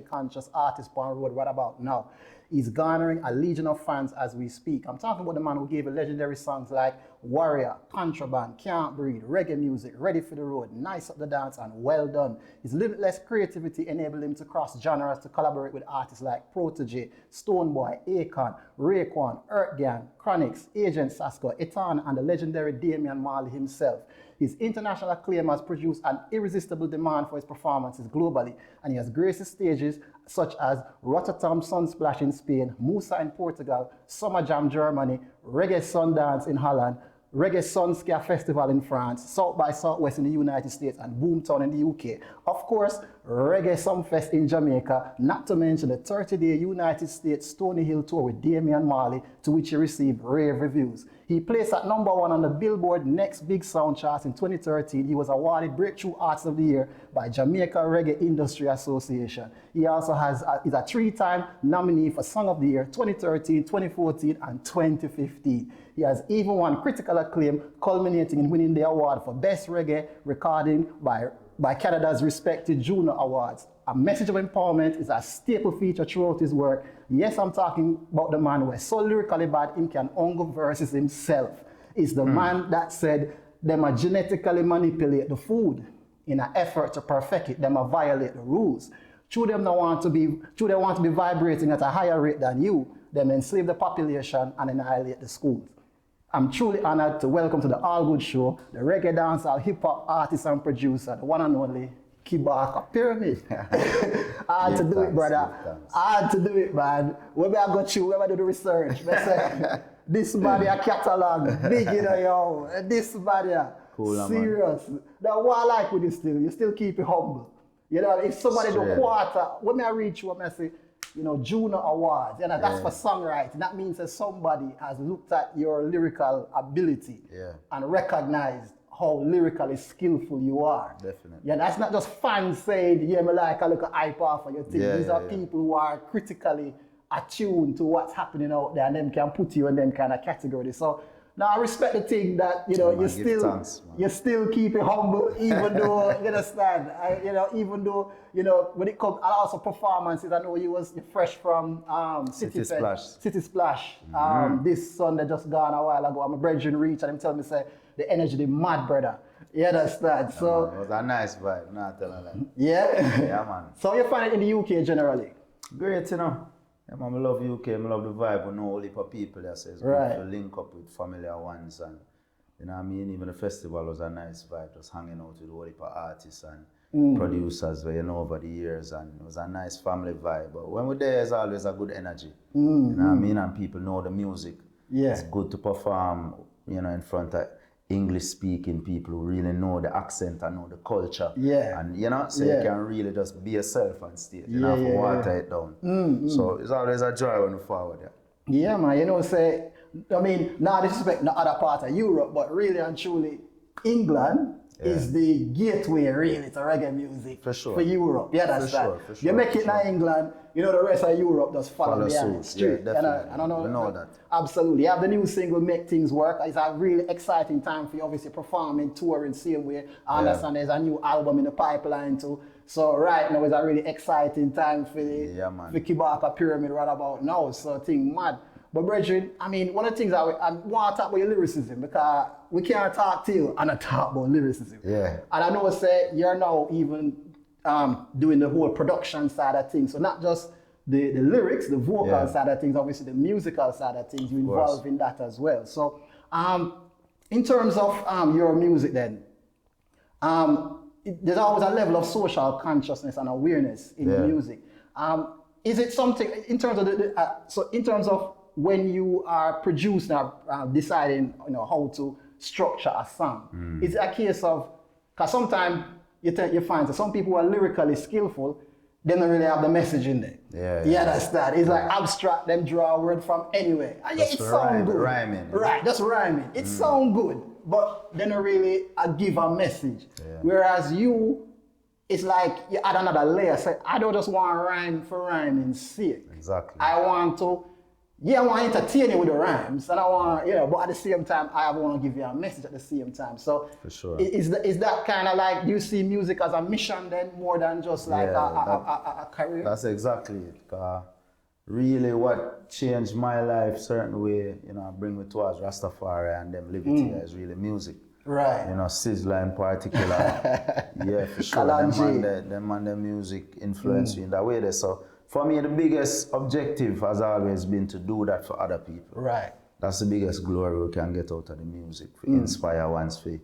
conscious artist on road right about now. He's garnering a legion of fans as we speak. I'm talking about the man who gave legendary songs like Warrior, Contraband, Can't Breathe, Reggae Music, Ready for the Road, Nice Up the Dance, and Well Done. His limitless creativity enabled him to cross genres to collaborate with artists like Protege, Stoneboy, Akon, Raekwon, Earth Gang, Chronix, Agent Sasco, Etana, and the legendary Damian Marley himself. His international acclaim has produced an irresistible demand for his performances globally, and he has graced stages such as Rotterdam Sunsplash in Spain, Musa in Portugal, Summer Jam Germany, Reggae Sundance in Holland, Reggae Sunscare Festival in France, South by Southwest in the United States, and Boomtown in the UK. Of course, Reggae Sumfest in Jamaica, not to mention the 30-day United States Stony Hill tour with Damian Marley, to which he received rave reviews. He placed at #1 on the Billboard Next Big Sound charts in 2013. He was awarded Breakthrough Artist of the Year by Jamaica Reggae Industry Association. He also is a 3-time nominee for Song of the Year 2013, 2014, and 2015. He has even won critical acclaim, culminating in winning the award for Best Reggae Recording by Canada's respected Juno Awards. A message of empowerment is a staple feature throughout his work. Yes, I'm talking about the man who is so lyrically bad him can ongo verses himself. It's the man that said them a genetically manipulate the food in an effort to perfect it, them a violate the rules. True them want to be vibrating at a higher rate than you, them enslave the population and annihilate the schools. I'm truly honored to welcome to the All Good Show the reggae dancehall hip hop artist and producer, the one and only Kabaka Pyramid. I had to do it, brother. I had to do it, man. When I got you, when I do the research, I say, this body a catalog, big, you know, yo. This body, cool, serious. Man. Now, what I like with you still keep it humble. You know, if somebody do quarter, when I reach you, I say, you know, Juno Awards, you know, that's for songwriting. That means that somebody has looked at your lyrical ability and recognized how lyrically skillful you are. Definitely. Yeah, that's not just fans saying, yeah, me like a look at hype off of your thing. These are people who are critically attuned to what's happening out there and them can put you in them kind of category. So now I respect the thing that, you know, you still keep it humble, even though, you understand, even though, you know, when it comes, also performances, I know you're fresh from City Splash. This Sunday just gone a while ago. I'm a brethren reach and him tell me, say, the energy, the mad brother. You understand? So it was a nice vibe, not telling that. Yeah? Yeah, man. So you find it in the UK generally? Great, you know. Yeah, man, I love UK, I love the vibe. We know all heap of people there, so it's good to link up with familiar ones. And, you know what I mean? Even the festival was a nice vibe, just hanging out with all heap of artists and producers, you know, over the years. And it was a nice family vibe. But when we're there, there's always a good energy. You know what I mean? And people know the music. Yeah. It's good to perform, you know, in front of English-speaking people who really know the accent and know the culture. Yeah. And, you know, so you can really just be yourself on stage. You know, water it down. So it's always a joy when you forward there. Yeah, man. You know, say, I mean, not disrespect the other part of Europe, but really and truly, England is the gateway, really, to reggae music for Europe. Yeah, that's that. You make it in England, you know, the rest of Europe just follow behind straight. Yeah, definitely. And I know that. Absolutely. You have the new single, Make Things Work. It's a really exciting time for you, obviously, performing, touring, same way. I understand there's a new album in the pipeline too. So right now is a really exciting time for the Kabaka Pyramid right about now. So thing mad. But brethren, I mean, one of the things I want to talk about your lyricism, because we can't talk to you and not talk about lyricism. Yeah. And I know say you're now even doing the whole production side of things. So not just the lyrics, the vocal side of things, obviously the musical side of things, you involve in that as well. So in terms of your music then, there's always a level of social consciousness and awareness in the music. Is it something, in terms of in terms of when you are producing or deciding, you know, how to structure a song, is it a case of, because sometimes you find that some people who are lyrically skillful, they don't really have the message in there. That's that. It's like abstract, them draw a word from anywhere. And it sounds good. Rhyming. Right, just rhyming. It sounds good, but they don't really give a message. Whereas you, it's like you add another layer. Say, I don't just want rhyme for rhyming's sake. Exactly. I want to yeah, I want to entertain you with the rhymes, and I want, you know, but at the same time, I want to give you a message at the same time. So, for sure. Is that kind of like, you see music as a mission then, more than just like a career? That's exactly it. Really what changed my life, certain way, you know, bring me towards Rastafari and them live it here is really music. Right. You know, Sizzler in particular. Yeah, for sure. Them and the music influence you in that way there. So for me, the biggest objective has always been to do that for other people. Right. That's the biggest glory we can get out of the music, to inspire ones to,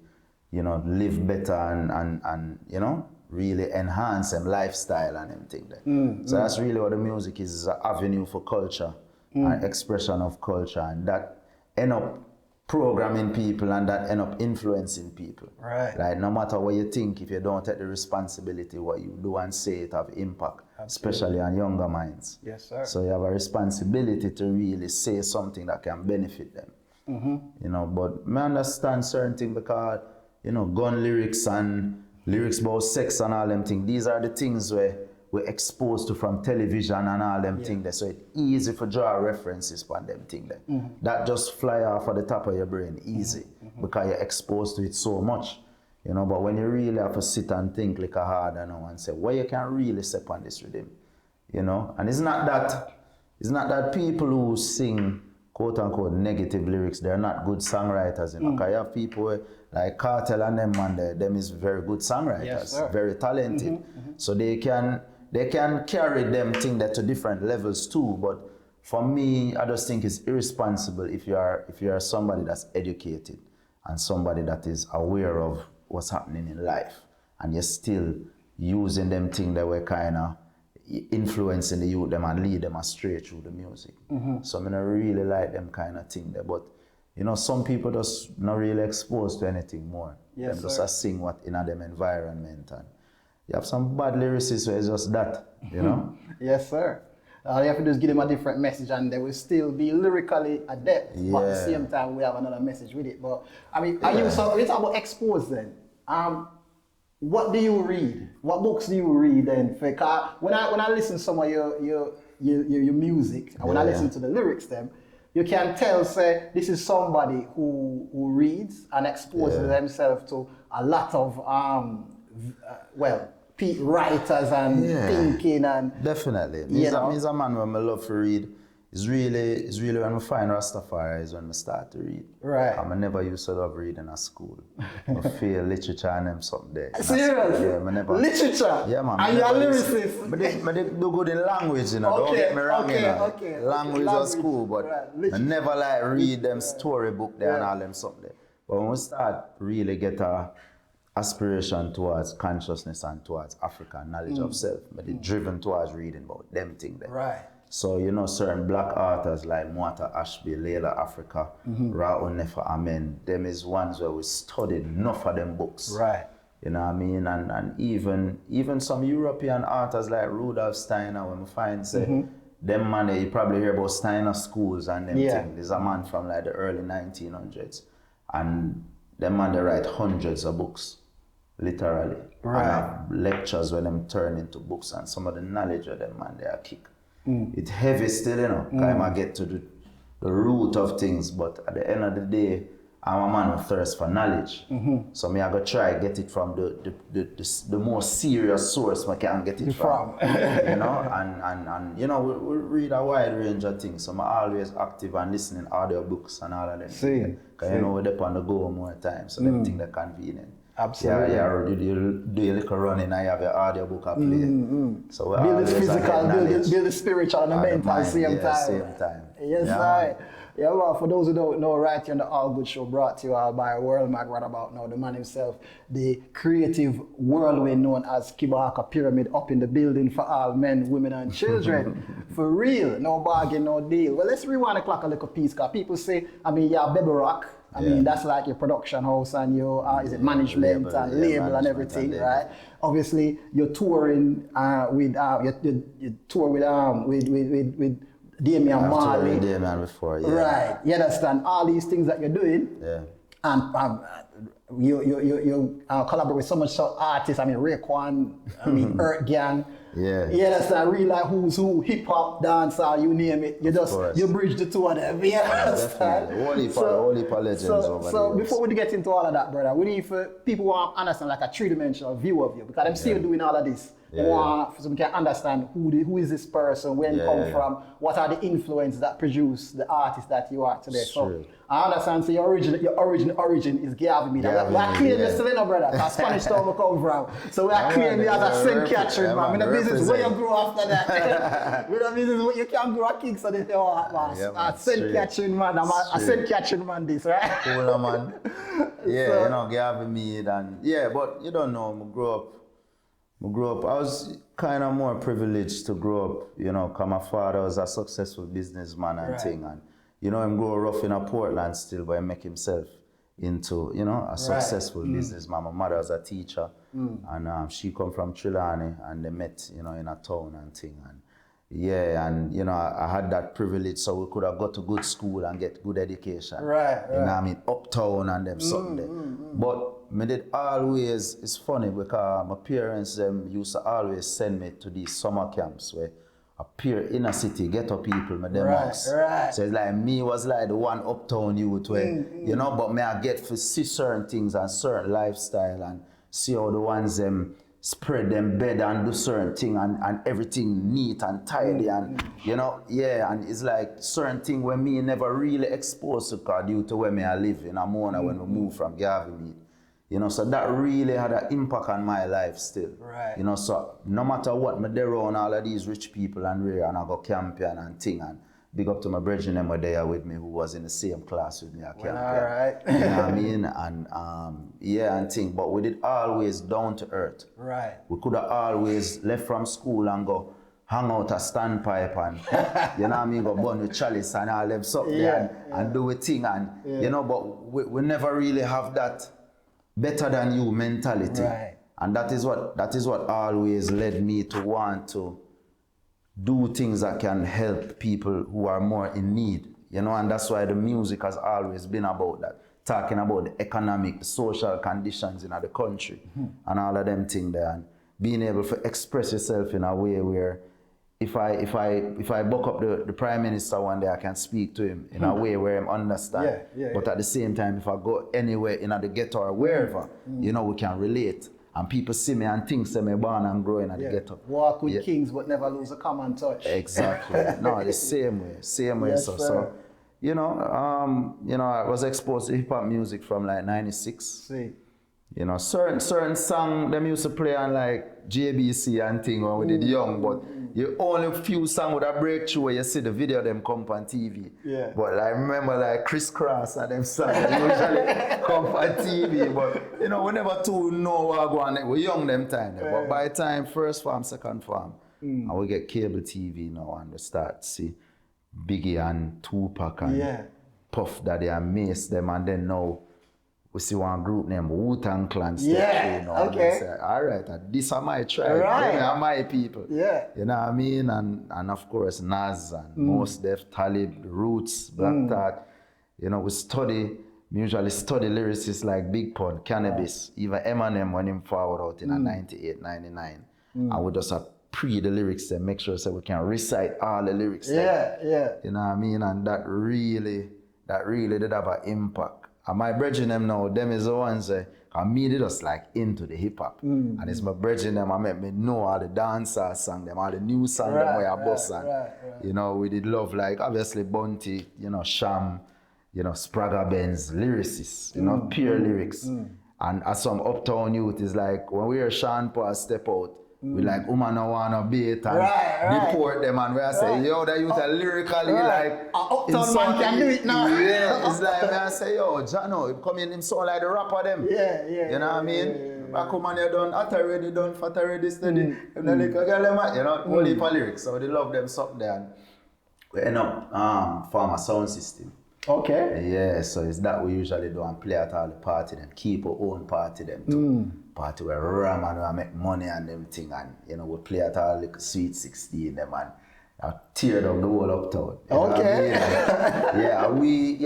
you know, live better and you know, really enhance them lifestyle and them thing there. So that's really what the music is an avenue for culture, an expression of culture, and that end up programming people and that end up influencing people. Right. Like no matter what you think, if you don't take the responsibility, what you do and say, it have impact, especially on younger minds. Yes, sir. So you have a responsibility to really say something that can benefit them. You know, but I understand certain things because, you know, gun lyrics and lyrics about sex and all them things, these are the things where we're exposed to from television and all them things there. So it's easy for draw references from them things there. That just fly off at the top of your brain, easy, because you're exposed to it so much. You know, but when you really have to sit and think like a hard and say, well, you can really step on this rhythm, you know? And it's not that people who sing quote unquote negative lyrics, they're not good songwriters, you know, because you have people like Cartel and them, and them is very good songwriters, very talented. So they can carry them thing that to different levels too. But for me, I just think it's irresponsible if you are somebody that's educated and somebody that is aware of what's happening in life, and you're still using them things that were kind of influencing the youth them and lead them astray through the music. So I mean, I really like them kind of thing there. But you know, some people just not really exposed to anything more. Yes, them just sing what in them environment, and you have some bad lyricists where it's just that, you know? Yes, sir. All you have to do is give them a different message and they will still be lyrically adept. But at the same time, we have another message with it. But I mean, are you, so we talk about exposed then. What do you read? What books do you read then? Because when I listen to some of your music, and when I listen to the lyrics them, you can tell, say, this is somebody who reads and exposes themselves to a lot of, writers and thinking and... Definitely. He's a man who I love to read. It's really when I find Rastafari is when I start to read. Right. I never used to love reading at school. I feel literature and them something there. Serious? Yeah, I never. Literature? Yeah, man. And you're a lyricist? But they do good in language, you know. Don't get me wrong, you know. Language was cool, but I never like read them storybook there and all them something there. But when we start really get a aspiration towards consciousness and towards African knowledge of self, but it's driven towards reading about them things there. Right. So, you know, certain black authors like Mwata Ashby, Layla Africa, Ra'u Nefa Amen, them is ones where we studied enough of them books. Right. You know what I mean? And even some European authors like Rudolf Steiner, when we find, say, them man, you probably hear about Steiner schools and them things. There's a man from like the early 1900s. And them man, they write hundreds of books, literally. Right. And have lectures where them turn into books, and some of the knowledge of them man, they are kick. It's heavy still, you know, I might get to the root of things, but at the end of the day, I'm a man who thirsts for knowledge. So me, I go try get it from the more serious source I can get it from. You know, and you know, we read a wide range of things, so I'm always active and listening audio books and all of them. Because you know, we're up on the go more time, so them think they're convenient. Absolutely. Yeah, you do your little running, I have your audio book I play. So build the physical, build the spiritual and the mental at the same time. Same time. Yes, right. Yeah, well, for those who don't know, right here on the All Good Show, brought to you all by WORLMAG, right about now, the man himself, the creative whirlwind known as Kabaka Pyramid, up in the building for all men, women, and children. For real, no bargain, no deal. Well, let's rewind the clock a little piece, because people say, I mean, yeah, Baby Rock. I mean, that's like your production house and your is it management and label and everything, right? Obviously, you're touring with you tour with Damian Marley. I've toured with Damian before, Right. You understand all these things that you're doing. Yeah. And you collaborate with so much artists. I mean, Raekwon, I mean, Earth Gang. Yeah. Yeah, that's not real like who's who, hip hop, dancehall, you name it. You bridge the two of them. You understand? Definitely. All heap of legends over there. So before we get into all of that, brother, we need for people who want to understand like a three-dimensional view of you, because I'm still doing all of this. So we can understand who is this person, where you come from, what are the influences that produce the artist that you are today. So I understand. So your origin is Gavin me. We are clear this today, no, brother. Because Spanish town we come from. So we are clear me as a St. Catherine, man. In the business where you grow after that. In the business where you can grow a king, so they say, oh, man, St. Catherine, man. I'm a St. Catherine man, this, right? Cool, man. Yeah, so, Gavin me, and but you don't know, I grew up, I was kind of more privileged to grow up, because my father was a successful businessman and thing. And, him grow rough in a Portland still, but he make himself into, a successful businessman. My mother was a teacher, and she come from Trelawney, and they met, in a town and thing. And I had that privilege, so we could have got to good school and get good education. Right. You know what I mean? Uptown and them something there. But me did always, it's funny because my parents used to always send me to these summer camps where appear inner city, ghetto people, Right. So it's like me was like the one uptown youth where, but me I get to see certain things and certain lifestyle and see how the ones spread them bed and do certain thing and everything neat and tidy and and it's like certain thing where me never really exposed to due to where me I live in Amona when we moved from Garvey. So that really had an impact on my life still. Right. So no matter what, me there around all of these rich people and I go camping and thing and big up to my brethren them were there with me who was in the same class with me at camp. All right. You know what I mean? And and thing. But we did always down to earth. Right. We could have always left from school and go hang out a standpipe and you know what I mean, go burn with chalice and all them stuff there and do a thing and but we never really have that better than you mentality. Right. And that is what always led me to want to do things that can help people who are more in need, and that's why the music has always been about that, talking about the economic, the social conditions in the country and all of them things there, and being able to express yourself in a way where if I buck up the Prime Minister one day, I can speak to him in a way where I understand. But at the same time, if I go anywhere in the ghetto or wherever, we can relate. And people see me and think say me born and growing at the ghetto. Walk with kings but never lose a common touch. Exactly. No, the same way. Yes, so I was exposed to hip hop music from like 96. See. Certain song them used to play on like JBC and thing when we did young, but you only few songs would have breakthrough where you see the video them come on TV. Yeah. But I remember like Criss Cross and them songs usually come on TV. But we never too know what go on. We young them time. But by the time first farm, second farm, and we get cable TV now and we start see Biggie and Tupac and Puff Daddy and Mace them, and then now we see one group named Wu-Tang Clan step through, and they say, all right, these are my tribe, they are my people. Yeah. You know what I mean? And of course, Nas and Mos Def, Talib, Roots, Black Thought. We usually study lyricists like Big Pun, Cannabis, even Eminem when him forward out in 98, 99. And we just pre the lyrics and make sure so we can recite all the lyrics. You know what I mean? And that really did have an impact. And my brethren them now, them is the ones that me they just like into the hip hop. And it's my brethren them, I make me know all the dancehall song, them, all the new song them where I bust and we did love like obviously Bunty, Sham, Spragga Benz, lyricists, pure lyrics. And as some uptown youth is like when we hear Sean Paul step out, we like no wanna beat and deport them and we say, yo, that youth are lyrically like uptown man can do it now. It's like I say, yo, Jano, come in him sound like the rapper them. You know what I mean? Back home and you done at already done, fat already steady. And then like whole heap of lyrics. So they love them something there and we end up form a sound system. Okay. Yeah, so it's that we usually do and play at all the party them, keep our own party them too. Party where ram and we make money and them thing and we play at all like Sweet 16 them and tear down the whole uptown. Okay. We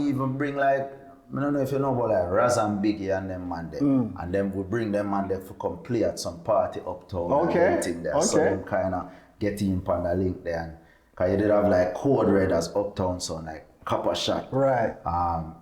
even bring like I don't know if you know about like Raz and Biggie and them man there. And then we bring them man there to come play at some party uptown. Okay. And everything there. So them kind of get in on the link there. And cause you did have like Code Red as uptown sound like Copper Shot. Right.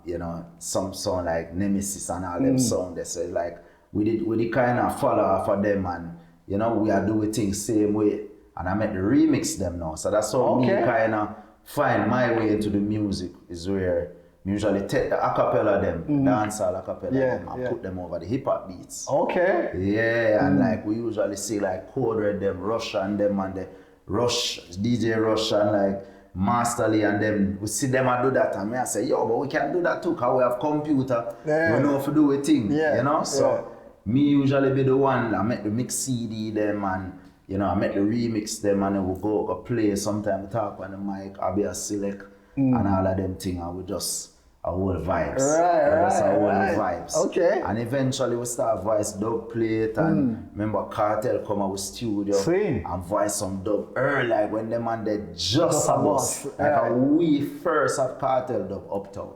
You know, some sound like Nemesis and all them sound there. So it's like we did kind of follow off of them and you know, we are doing things same way. And I make the remix them now. So that's how me kind of find my way into the music is where I usually take the acapella them, dancehall acapella them and put them over the hip hop beats. Okay. Yeah, and like we usually see like Code Red them, Rush and them and the Rush, DJ Rush and like Masterly and them, we see them and do that and I say, yo, but we can do that too because we have computer, we know how to do a thing, you know? So me usually be the one that make the mix CD them and you know, I make the remix them and then we'll go play. Sometimes we talk on the mic, I'll be a select and all of them things and we just a whole vibes. Vibes. Okay. And eventually we start voice dub plate and remember Cartel come out with studio and voice some dub early like when them and they just a bus. Like we first have Cartel dub uptown.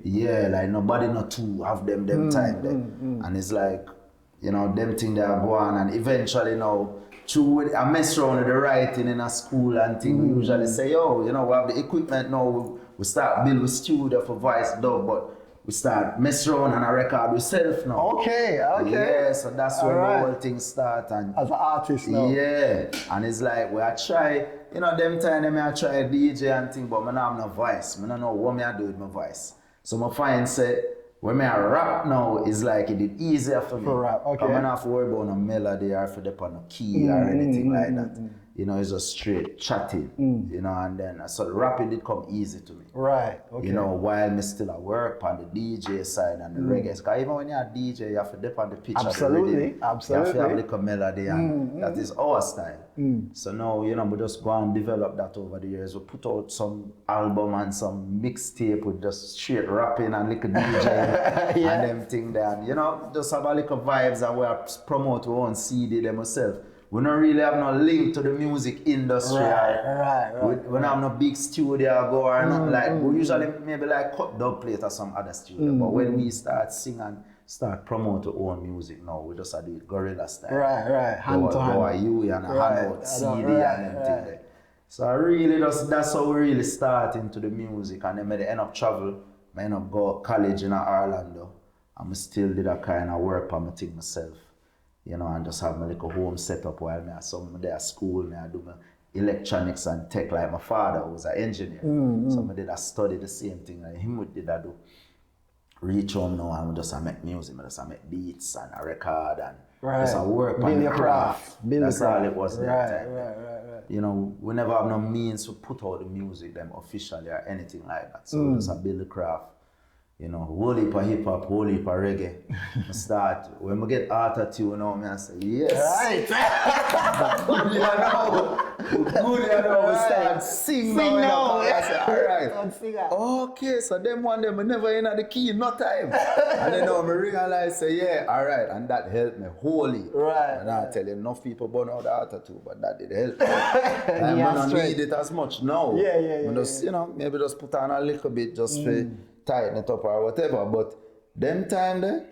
Yeah, like nobody not to have them time there. And it's like, you know, them thing they are going and eventually now I mess around with the writing in a school and thing. We usually say, yo, you know, we have the equipment now. We start build a studio for voice dub, but we start mess around and I record ourselves now. Okay. Yeah, so that's when the whole thing start. And as an artist now. Yeah, and it's like, I try, you know, them time I try DJ and thing, but I don't have no voice. I don't know what I do with my voice. So I find, say, when I rap now, it's like it is easier for me. For rap, okay. I don't have to worry about no melody or for the on a key or anything like that. You know, it's just straight chatting, you know, and then so rapping did come easy to me. Right, okay. You know, while me still at work on the DJ side and the reggae. Because even when you're a DJ, you have to dip on the pitch of the rhythm. Absolutely. You have to have like a melody and that is our style. So now, you know, we just go and develop that over the years. We put out some album and some mixtape with just straight rapping and little DJ and them thing there. And, you know, just have a little vibes and we promote our own CD them ourselves. We don't really have no link to the music industry. We don't have no big studio go or nothing like. We usually maybe like cut dub plate or some other studio. But when we start singing, start promote our own music now, we just do it guerrilla style. Right. Hand to hand. Go a you and a hand out CD and them thing there. So I really that's how we really start into the music. And then I end up travel. I end up go college in Orlando. And I still did a kind of work on my thing myself. You know, and just have my little home set up while I some day at school, I do my electronics and tech like my father who was an engineer. So I did a study the same thing like him did I do. Reach home now and I make music, I just make beats and a record and just a work on the craft. That's all it was that time. Right. You know, we never have no means to put out the music them officially or anything like that. So we just build the craft. You know, whole heap of hip hop, whole heap of reggae. I start, when we get auto-tune now, I say, yes. Right. Good, you know, we start sing now. I say, all right. Okay, so them one them, I never in the key, no time. And then now I realize, say, yeah, all right. And that helped me wholly. Right. And I tell you, enough people burn out the auto-tune, but that did help me. I don't need it as much now. Yeah. Just, you know, maybe just put on a little bit just for tighten it up or whatever, but them time there,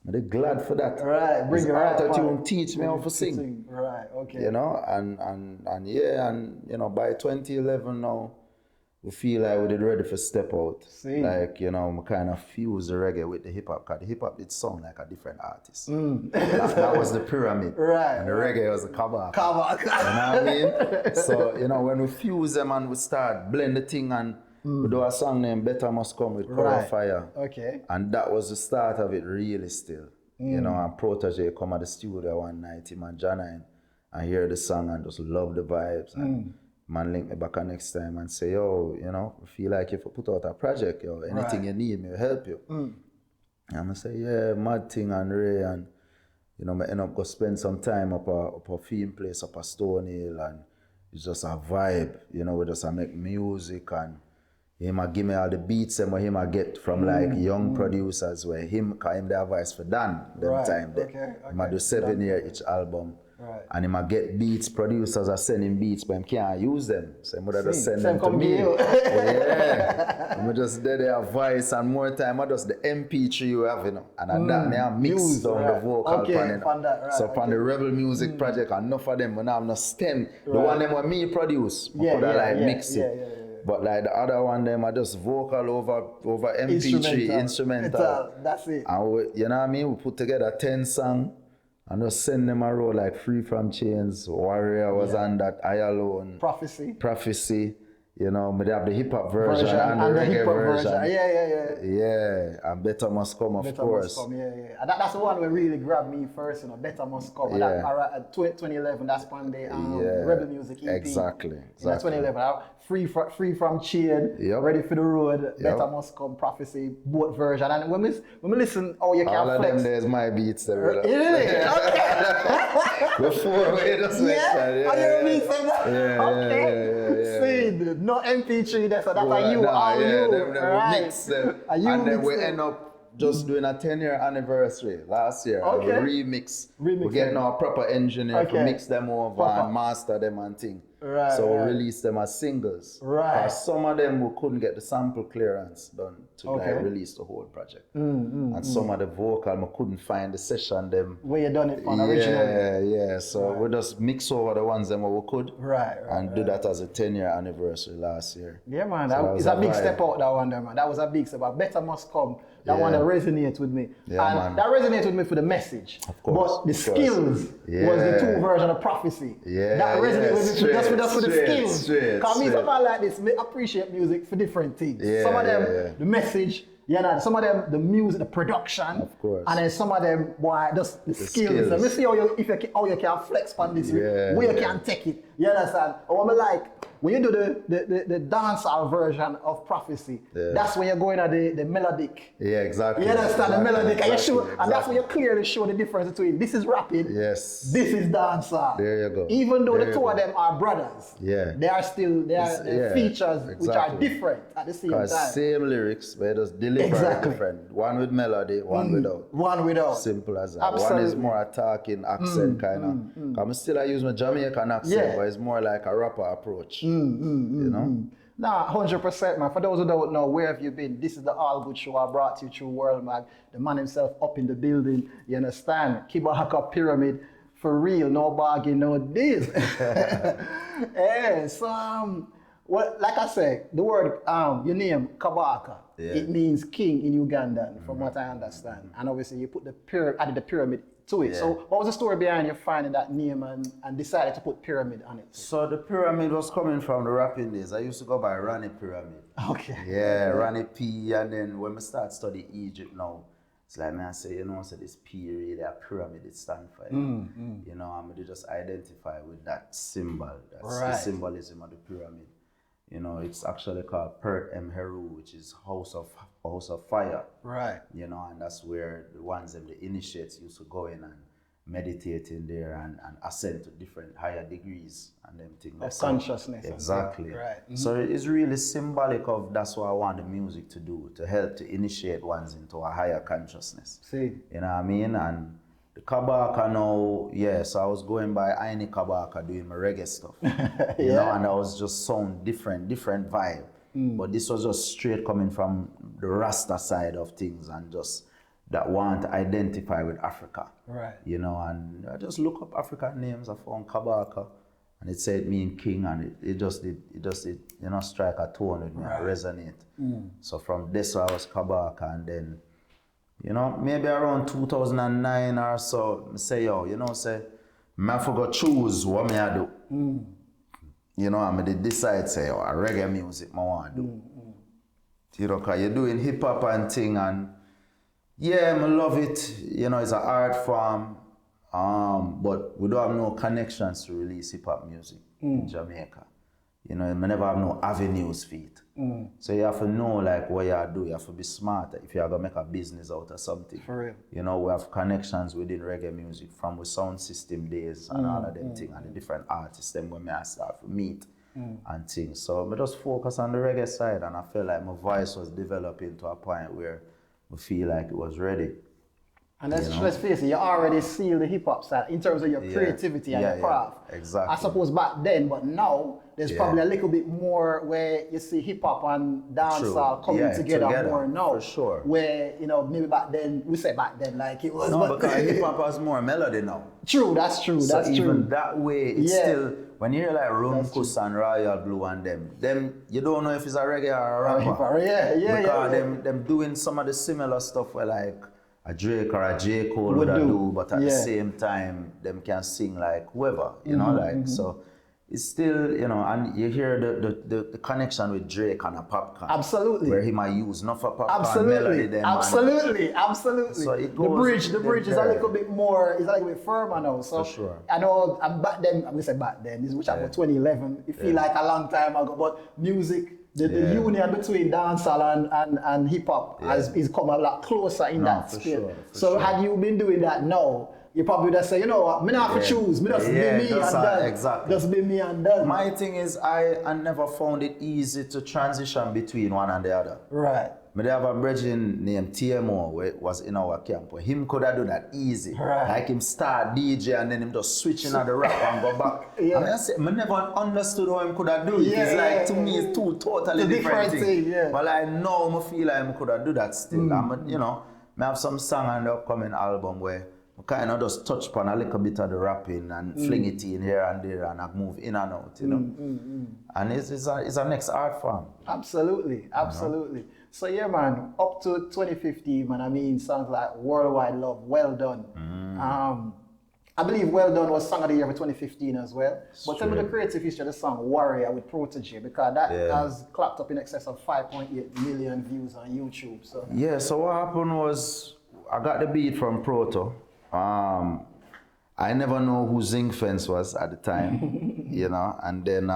I'm glad for that. Right, bring your auto-tune teach me how to sing. Right, okay. You know, and you know, by 2011 now, we feel like we did ready for step out. Like, you know, we kind of fuse the reggae with the hip hop, because the hip hop did sound like a different artist. That was the pyramid. Right. And the reggae was the Kabaka. Kabaka. You know what I mean? So, you know, when we fuse them and we start blend the thing and we do a song named Better Must Come with Coral Fire. Okay. And that was the start of it really still. You know, and Protege come at the studio one night, him and Janine, and hear the song and just love the vibes. And man link me back next time and say, yo, you know, I feel like if I put out a project, yo, anything you need, me will help you. And I say, yeah, mad thing and Ray, and you know, I end up go spend some time up a film place up a Stone Hill, and it's just a vibe, you know, we just make music and him a give me all the beats and what him a get from like young producers where him the voice for Dan them time there. Okay. Him a do 7 year each album. And him a get beats, producers are sending beats, but him can't use them. So him would just send them to me. I just did their voice and more time I just the MP3 you have, you know. And that me I mix down the vocal pan, so on the Rebel Music project, enough of them when I have no stem. The one them when me produce, I could like mix it. But like the other one, them are just vocal over MP3, instrumental. That's it. And we, you know what I mean? We put together 10 songs and just send them a row like Free From Chains, Warrior was on that, I Alone. Prophecy. You know, but they have the hip hop version and the reggae version. Yeah, and Better Must Come, of course. And that's the one that really grabbed me first, you know, Better Must Come. Yeah. That, 2011, that's when they Rebel Music EP. Exactly. That's 2011. Free From Chain, Ready for the Road, Better Must Come, Prophecy, both version. And when we listen, you can all flex. All of them, there's my beats there. Before we just no MP3 there, so that's mix them. And then we end up just doing a 10-year anniversary last year. We remix. We get now a proper engineer to mix them over and master them and thing. So we release them as singles. Because some of them we couldn't get the sample clearance done to like release the whole project. And some of the vocal we couldn't find the session them. Where you done it on originally. Yeah. So we just mix over the ones them we could. And do that as a 10-year anniversary last year. Yeah, man. That is a big step out, that one there, man. That was a big step out. Better Must Come. That one that resonates with me. And that resonates with me for the message. Of course. But the skills was the two version of Prophecy. That resonates with me just for the skills. Because me, somebody like this, I appreciate music for different things. Some of them, the message, some of them, the music, the production. Of course. And then some of them, just the skills. Let me see how you can flex on this, where you can take it. You understand? Or I'm like, when you do the dancehall version of Prophecy, that's when you're going at the melodic. Yeah, exactly. You understand the melodic, and that's when you clearly show the difference between this is rapping, this is dancehall. There you go. Even though the two of them are brothers, they are still features which are different at the same time. Same lyrics, but just deliver different. One with melody, one without. One without. Simple as that. Absolutely. One is more a talking accent kind of. I use my Jamaican accent, but it's more like a rapper approach. You know? Nah, 100%, man. For those who don't know, where have you been? This is the All Good Show I brought to you through WORLMAG. The man himself up in the building, you understand? Kabaka Pyramid, for real, no bargain, no deals. So, well, like I said, the word, your name, Kabaka, it means king in Ugandan, from what I understand. And obviously you put added the pyramid to it. So what was the story behind you finding that name and decided to put pyramid on it? So the pyramid was coming from the rapping days. I used to go by Ronnie Pyramid. Okay. Yeah, Ronnie P. And then when we start studying Egypt now, it's like, man, I say, so this P really, a pyramid, it stands for. You know, and they just identify with that symbol. That's the symbolism of the pyramid. You know, it's actually called Pert M. Heru, which is House of Fire. Right. You know, and that's where the ones and the initiates used to go in and meditate in there and ascend to different higher degrees and them things. Of consciousness. Exactly. Right. So it's really symbolic of that's what I want the music to do, to help to initiate ones into a higher consciousness. See. You know what I mean? And the Kabaka now, so I was going by Aini Kabaka doing my reggae stuff. You know, and I was just sound different vibe. But this was just straight coming from the Rasta side of things and just that want to identify with Africa. Right. You know, and I just look up African names. I found Kabaka and it said mean king, and it just did, you know, strike a tone with me, resonate. So from this I was Kabaka, and then, you know, maybe around 2009 or so, I say, I forgot choose what me I do. You know, I decide, say, reggae music I want to do. You know, because you're doing hip hop and thing, and I love it. You know, it's an art form, but we don't have no connections to release hip hop music in Jamaica. You know, we never have no avenues for it. So you have to know like what you do. You have to be smart if you are gonna make a business out of something. For real. You know, we have connections within reggae music from the sound system days and all of them things, and the different artists them when I start to meet and things. So I just focus on the reggae side, and I feel like my voice was developing to a point where I feel like it was ready. And let's face it, you already seal the hip hop side in terms of your creativity and your craft. Exactly. I suppose back then, but now there's probably a little bit more where you see hip hop and dancehall coming together more now. For sure. Where, you know, maybe back then, we say back then like it was. No, because hip hop has more melody now. True, that's true. So that's even true. that way, it's still, when you hear like Rumkus and Royal Blue and them, you don't know if it's a reggae or a rapper. Because them doing some of the similar stuff where like a Drake or a J. Cole would do, but at the same time, them can sing like whoever, you know, like, so it's still, you know, and you hear the connection with Drake and a Popcorn. Absolutely. Where he might use enough of Popcorn melody then. Absolutely. So it goes, the bridge is a little bit more, it's a little bit firmer now. So for sure. I know, and back then, we say back then, this is which about 2011, it feel like a long time ago, but music, the union between dancehall and hip hop is come a lot closer in that sphere. So had you been doing that now, you probably would have said, you know what, me not have to choose, me just be me and done. Exactly. Just be me and done. My thing is, I never found it easy to transition between one and the other. Right. Me have a brethren named TMO who was in our camp. Him could have done that easy. Right. Like him start DJ and then him just switch into the rap and go back. I mean, I never understood how him could have do it. It's like, to me, it's two totally different things. But I know I feel like I could have do that still. You know, I have some song on the upcoming album where I kind of just touch upon a little bit of the rapping and fling it in here and there and I move in and out, you know. And it's a next art form. Absolutely. So yeah, man, up to 2015, man, I mean, songs like Worldwide Love, Well Done. I believe Well Done was Song of the Year for 2015 as well. But tell me the creative history of the song Warrior with Protege, because that has clocked up in excess of 5.8 million views on YouTube. So yeah, so what happened was I got the beat from Proto. I never know who Zinc Fence was at the time, you know, and then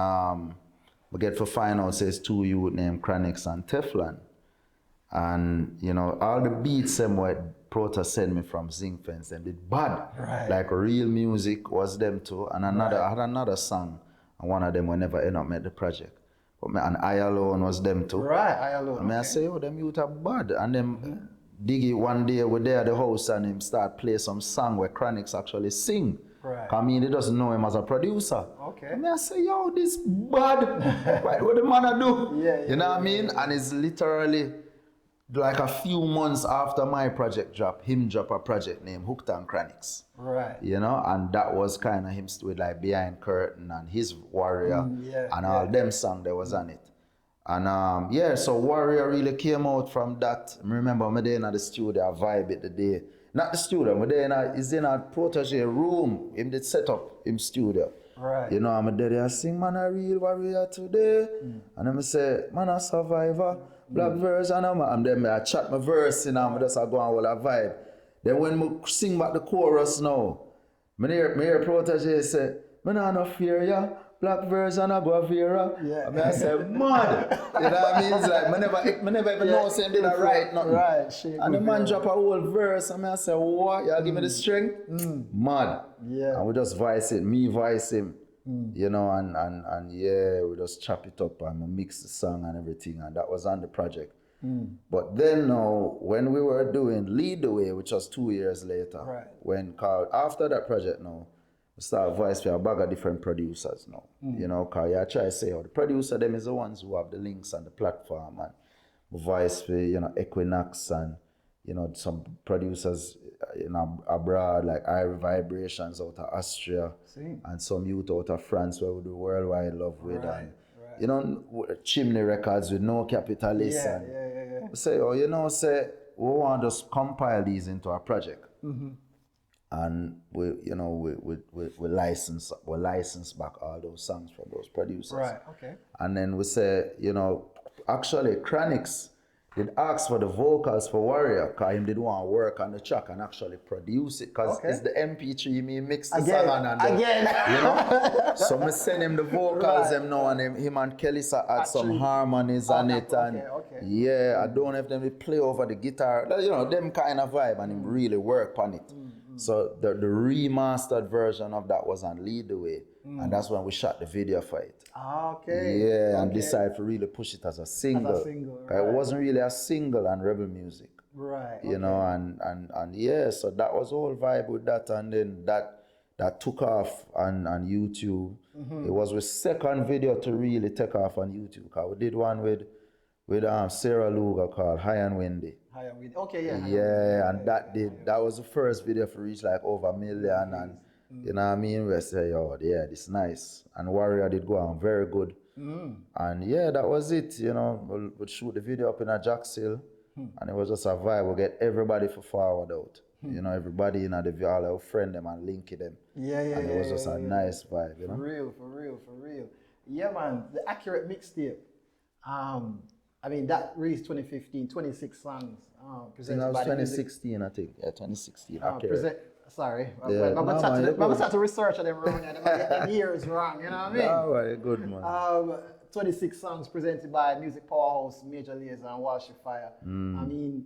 we get to find out says two youth named Chronix and Teflon. And you know, all the beats them what Proto sent me from Zinc Fence and did bad. Right. Like real music was them too. And another I had another song, and one of them will never end up made the project. But me and I Alone was them too. Right, I Alone. And I say, oh, them youth are bad. And them Diggy one day we're there at the house and him start play some song where Chronix actually sing. Right. I mean, he doesn't know him as a producer. Okay. And I say, yo, this bad. What the man I do? You know what I mean? And it's literally like a few months after my project drop, him drop a project named Hooked on Chronix. Right. You know, and that was kind of him with like Behind Curtain and his Warrior and all them songs that was on it. And so Warrior really came out from that. I remember me there in the studio, I vibe it the day. Not the studio, but there is in a Protege room. Him did set up him studio. Right. You know, I'm there, I sing, man, a real warrior today. And then I say, man, a survivor, black version. And then I chat my verse, you know, I just go on with a vibe. Then when I sing back the chorus now, I hear Protege say, man, I no fear ya. Black version of Guavera. I mean, I said, mad. You know what I mean? It's like, I never even know saying did I write nothing. Right, shit. And the man drop a whole verse. And I said, what? Y'all give me the string? Mad. Yeah. And we just voice it. Me voice him. You know, and we just chop it up and we mix the song and everything. And that was on the project. But then now, when we were doing Lead the Way, which was 2 years later, after that project now, start voice for a bag of different producers now. You know, because I try to say, the producer them is the ones who have the links on the platform, and voice for, you know, Equinox and, you know, some producers, you know, abroad, like Irie Vibrations out of Austria, and some youth out of France where we do Worldwide Love with, and, you know, Chimney Records with No Capitalist. We say, oh, you know, we want to just compile these into a project. And we license back all those songs from those producers. Right, okay. And then we say, you know, actually Chronix did ask for the vocals for Warrior, because he did want to work on the track and actually produce it, because it's the MP3 me mix the song on and you know. So I send him the vocals them now, and him and Kelly add some harmonies on it, and I don't know if them play over the guitar, you know, them kind of vibe, and him really work on it. So the remastered version of that was on Lead the Way, and that's when we shot the video for it. And decided to really push it as a single. It wasn't really a single on Rebel Music. Right. You know, and yeah, so that was the whole vibe with that, and then that took off on YouTube. It was the second video to really take off on YouTube. Cause we did one with Sarah Luga called High and Windy. Okay, yeah. Yeah, and that was the first video for reach like over 1 million, and you know what I mean? We say, yo, yeah, this is nice. And Warrior did go on very good. And yeah, that was it. You know, we'd shoot the video up in a Jack's Hill, and it was just a vibe. We'll get everybody for forward out. You know, everybody in the video, all our friend them and link them. And it was just a nice vibe, you know? For real. Yeah, man, the Accurate mixtape. I mean, that released 2015, 26 songs. Presented that was by 2016, I think. Yeah, 2016. Sorry. Yeah, I'm start to research them wrong and I get the years wrong, you know what I mean? All right, good man. 26 songs presented by Music Powerhouse, Major Lazer and Walsh Fire. I mean,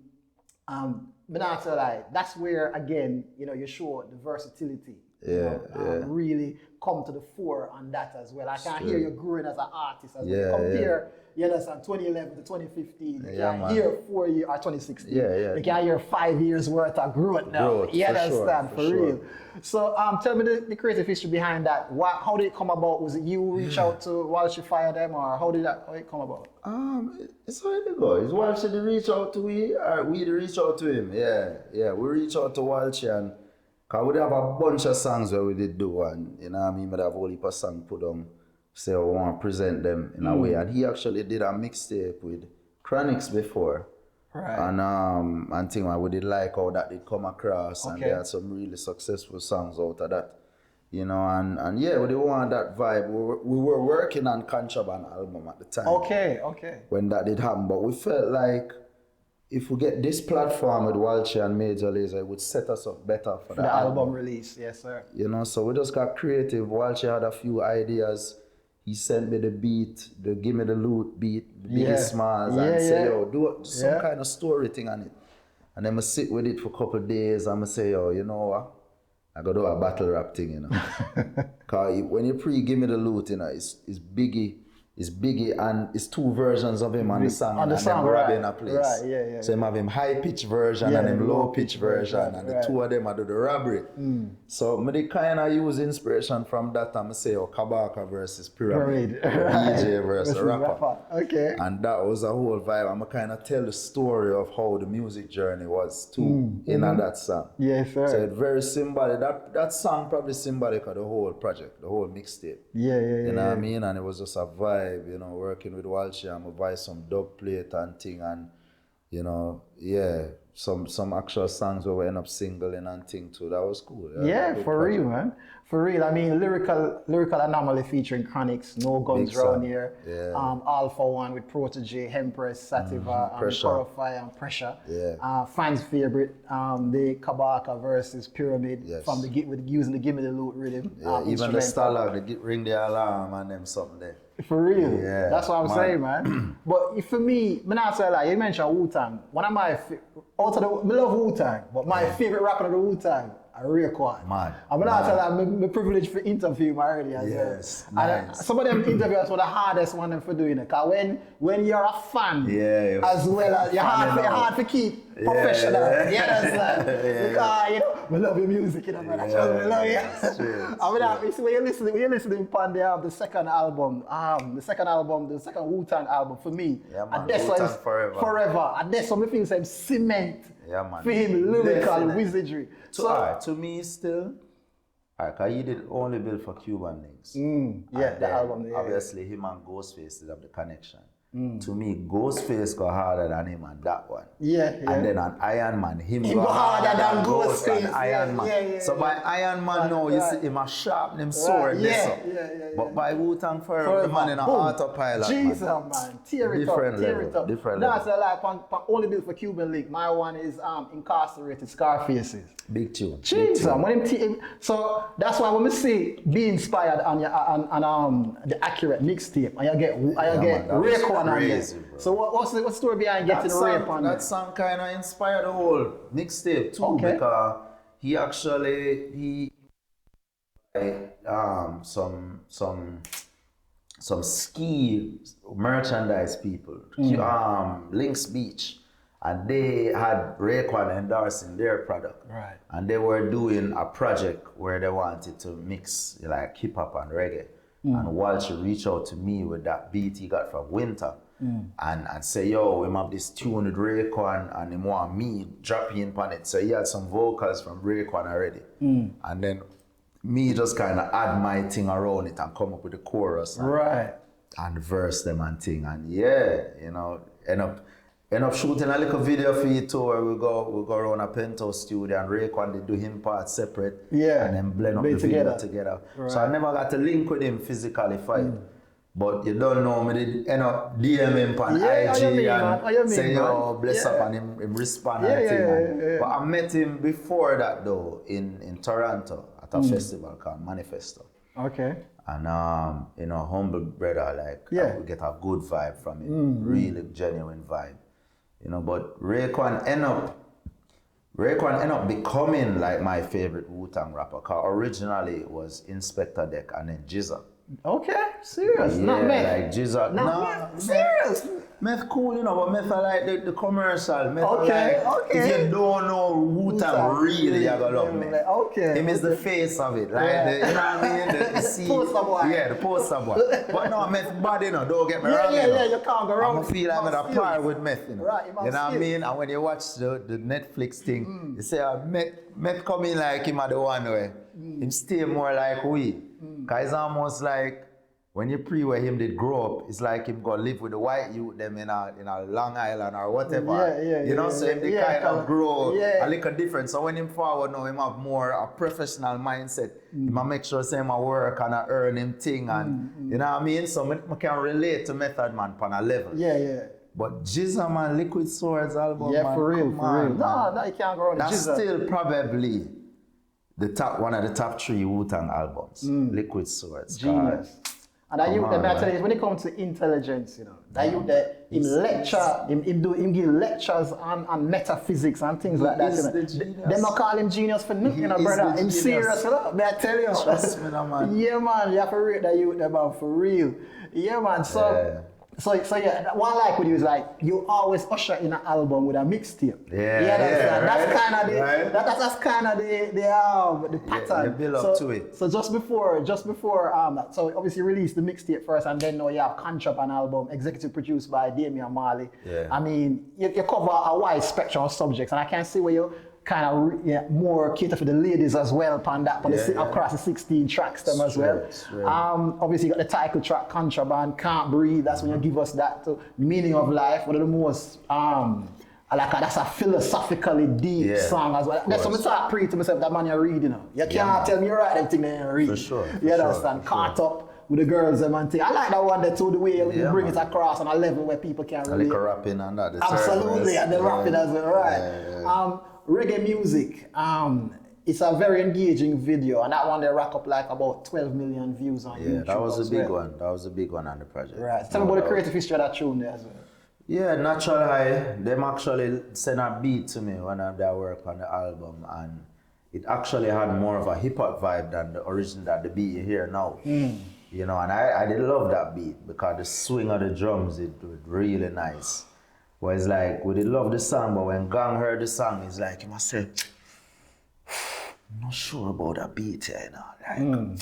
but not to lie, that's where, again, you know, you show the versatility. Really come to the fore on that as well. I can hear you growing as an artist as well. You compare, you understand, 2011 to 2015. You can hear 4 years or 2016. You can hear 5 years worth of growth now. You understand, for real. So tell me the creative history behind that. How did it come about? Was it you reach out to Walsh Fire them, or how did it come about? It's how it go. Is Walsh did reach out to we, or we did reach out to him? Yeah. We reached out to Walsh, and cause we have a bunch of songs where we did do, and you know what I mean, we have a whole heap of songs put on, say we want to present them in a way. And he actually did a mixtape with Chronics before. Right. And thing we did like how that did come across, and they had some really successful songs out of that. You know, and yeah, we did want that vibe. We were working on Contraband album at the time. Okay. When that did happen, but we felt like if we get this platform with Walsh and Major Lazer, it would set us up better for the album release. Yes, sir. You know, so we just got creative. Walsh had a few ideas. He sent me the beat, the Give Me the Loot beat, Biggie Smalls, and say, yo, do some kind of story thing on it. And then I sit with it for a couple of days, and I say, yo, you know what? I gotta do a battle rap thing, you know. Cause when you Give Me the Loot, you know, it's Biggie, and it's two versions of him on the song, and them robbing a place. So him have him high pitch version and him low pitch version, and the two of them do the robbery. So I kind of use inspiration from that, and I say, Kabaka versus Pyramid, DJ versus rapper. Okay. And that was a whole vibe. I'm kind of tell the story of how the music journey was too in that song. Yes, sir. So it's very symbolic. That song probably symbolic of the whole project, the whole mixtape. You know what I mean? And it was just a vibe. You know, working with Walsh, I'm gonna buy some dub plate and thing, and you know, some actual songs where we end up singling and thing too. That was cool. For real, man. For real. I mean, lyrical anomaly featuring Chronics, No Guns Round Here, All for One with Protege, Empress, Sativa, Purify and Pressure. Fans' favorite, the Kabaka versus Pyramid from using the Give Me the Loot rhythm. Even the Stalag, the Ring the Alarm and them something there. For real. That's what I'm saying, man. But for me, I'm not saying like you mentioned Wu-Tang. One of my I love Wu-Tang, but my favorite rapper of the Wu-Tang, REGGAE. I'm not saying like my privilege for interview him already as well. And some of them interviews were the hardest one for doing it. Cause when you're a fan as well as you're hard to keep professional. You understand? Because you know, we love your music, you know, man. We love you. I mean, when you listen to the second album, the second Wu-Tang album for me, and that's why it's forever. And that's what I feel like cement for him, lyrical wizardry. To me still, cause he did only build for Cuban links. The album. Obviously him and Ghostface did have the connection. To me, Ghostface go harder than him on that one. And then on Iron Man, him go harder than Ghostface. Iron Man. So by Iron Man now, you see him a sharpen him sword. But by Wu-Tang Forever, the man in an autopilot. Jesus, man. Tear it up. Different level. That's like only built for Cuban link. My one is Incarcerated Scarfaces. Big tune. Jesus, so that's why when we say be inspired on the Accurate mixtape, and you get Rape on there. So what's the story behind getting Rape on there? That song kind of inspired the whole mixtape too, because he actually some ski merchandise people, Links Beach. And they had Raekwon endorsing their product. Right. And they were doing a project where they wanted to mix like hip hop and reggae. And Walsh reached out to me with that beat he got from Winter and say, yo, we have this tune with Raekwon and he want me drop in on it. So he had some vocals from Raekwon already. And then me just kind of add my thing around it and come up with the chorus and verse them and thing. And yeah, you know, end up shooting a little video for you too, where we go around a penthouse studio and Raekwon did do him part separate and then blend up the video together. Right. So I never got to link with him physically fight. But you don't know, me did end up DM him on IG and say, yo, bless up, and him respond and thing. But I met him before that though in Toronto at a festival called Manifesto. Okay. And you know, humble brother, like I get a good vibe from him, really genuine vibe. You know, but Raekwon end up becoming like my favorite Wu-Tang rapper, cause originally it was Inspector Deck and then Jizza. Okay, serious. Yeah, not Meth. like Jizza. Not Meth. Serious. Meth cool, you know, but Meth I like the commercial. Meth okay. If you don't know Wu-Tang really, you're gonna love me. Okay. Him is the face of it. Like the, you know what I mean? The poster boy. Yeah, the poster boy. But no, Meth bad, you know, don't get me wrong. Yeah, you can't go wrong. I feel I'm at a par with Meth, you know. Right, you know what I mean? And when you watch the Netflix thing, you say Meth come in like him at the one way. Him stay more like we. Cause it's almost like when you where him did grow up, it's like him go live with the white youth them in a Long Island or whatever. You know, so him they kind of grow a little different. So when him forward now, him have more a professional mindset. He might make sure say him a work and a earn him thing and you know what I mean? So I can relate to Method Man on a level. But Jizza man, Liquid Swords album, man, for real. No, you can't go wrong. That's still probably one of the top 3 Wu-Tang albums. Liquid Swords. Genius. And that youth, I tell you, when it comes to intelligence, you know, that youth that him give lectures on metaphysics and things like that. You know. Them not call him genius for nothing, you know, brother. Him serious, you know. May I tell you? Trust me, man. Yeah, man, you have to rate that youth, man, for real. Yeah, man. So yeah, what I like with you is like you always usher in an album with a mixtape. That's kind of that's kind of the pattern. You build up to it. So just before so obviously you released the mixtape first, and then now you have Contraband album, executive produced by Damian Marley. I mean, you cover a wide spectrum of subjects, and I can see where you kind of more cater for the ladies as well across the 16 tracks them as well. Obviously you got the title track Contraband, Can't Breathe, that's when you give us that meaning of life, one of the most that's a philosophically deep song as well. That's what I start praying to myself, that man you're reading. You can't tell me you write everything that you read. For sure. You understand? Caught up with the girls and thing. I like that one there too, the way you bring it across on a level where people can relate. Like a rapping and that. Absolutely, and the rapping as well, right. Reggae music, it's a very engaging video, and that one they rack up like about 12 million views on YouTube. That was a big one. That was a big one on the project. Right. Tell me about the creative history of that tune there as well. Yeah, Natural High, them actually sent a beat to me when I work on the album, and it actually had more of a hip hop vibe than the original, that the beat you hear now. You know, and I did love that beat because the swing of the drums, it was really nice. Well, it's like, we did love the song, but when Gang heard the song, it's like, he must say, I'm not sure about that beat here, you know. Like,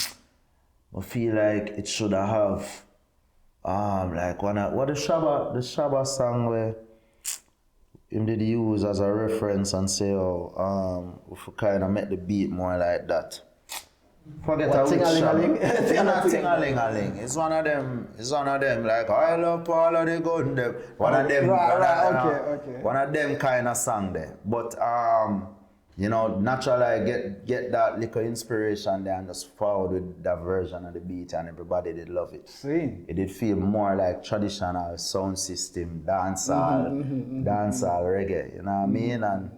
I feel like it should have, like, what the Shabba song where him did use as a reference and say, if we kind of make the beat more like that. Forget a ting-a-ling-a-ling. Ting-a-ling-a-ling. It's one of them, like, I love all of the gun them. One of them, one of them kind of song there. But, you know, naturally I get that little inspiration there and just forward with that version of the beat, and everybody did love it. It did feel more like traditional sound system, dancehall reggae, you know what I mean? And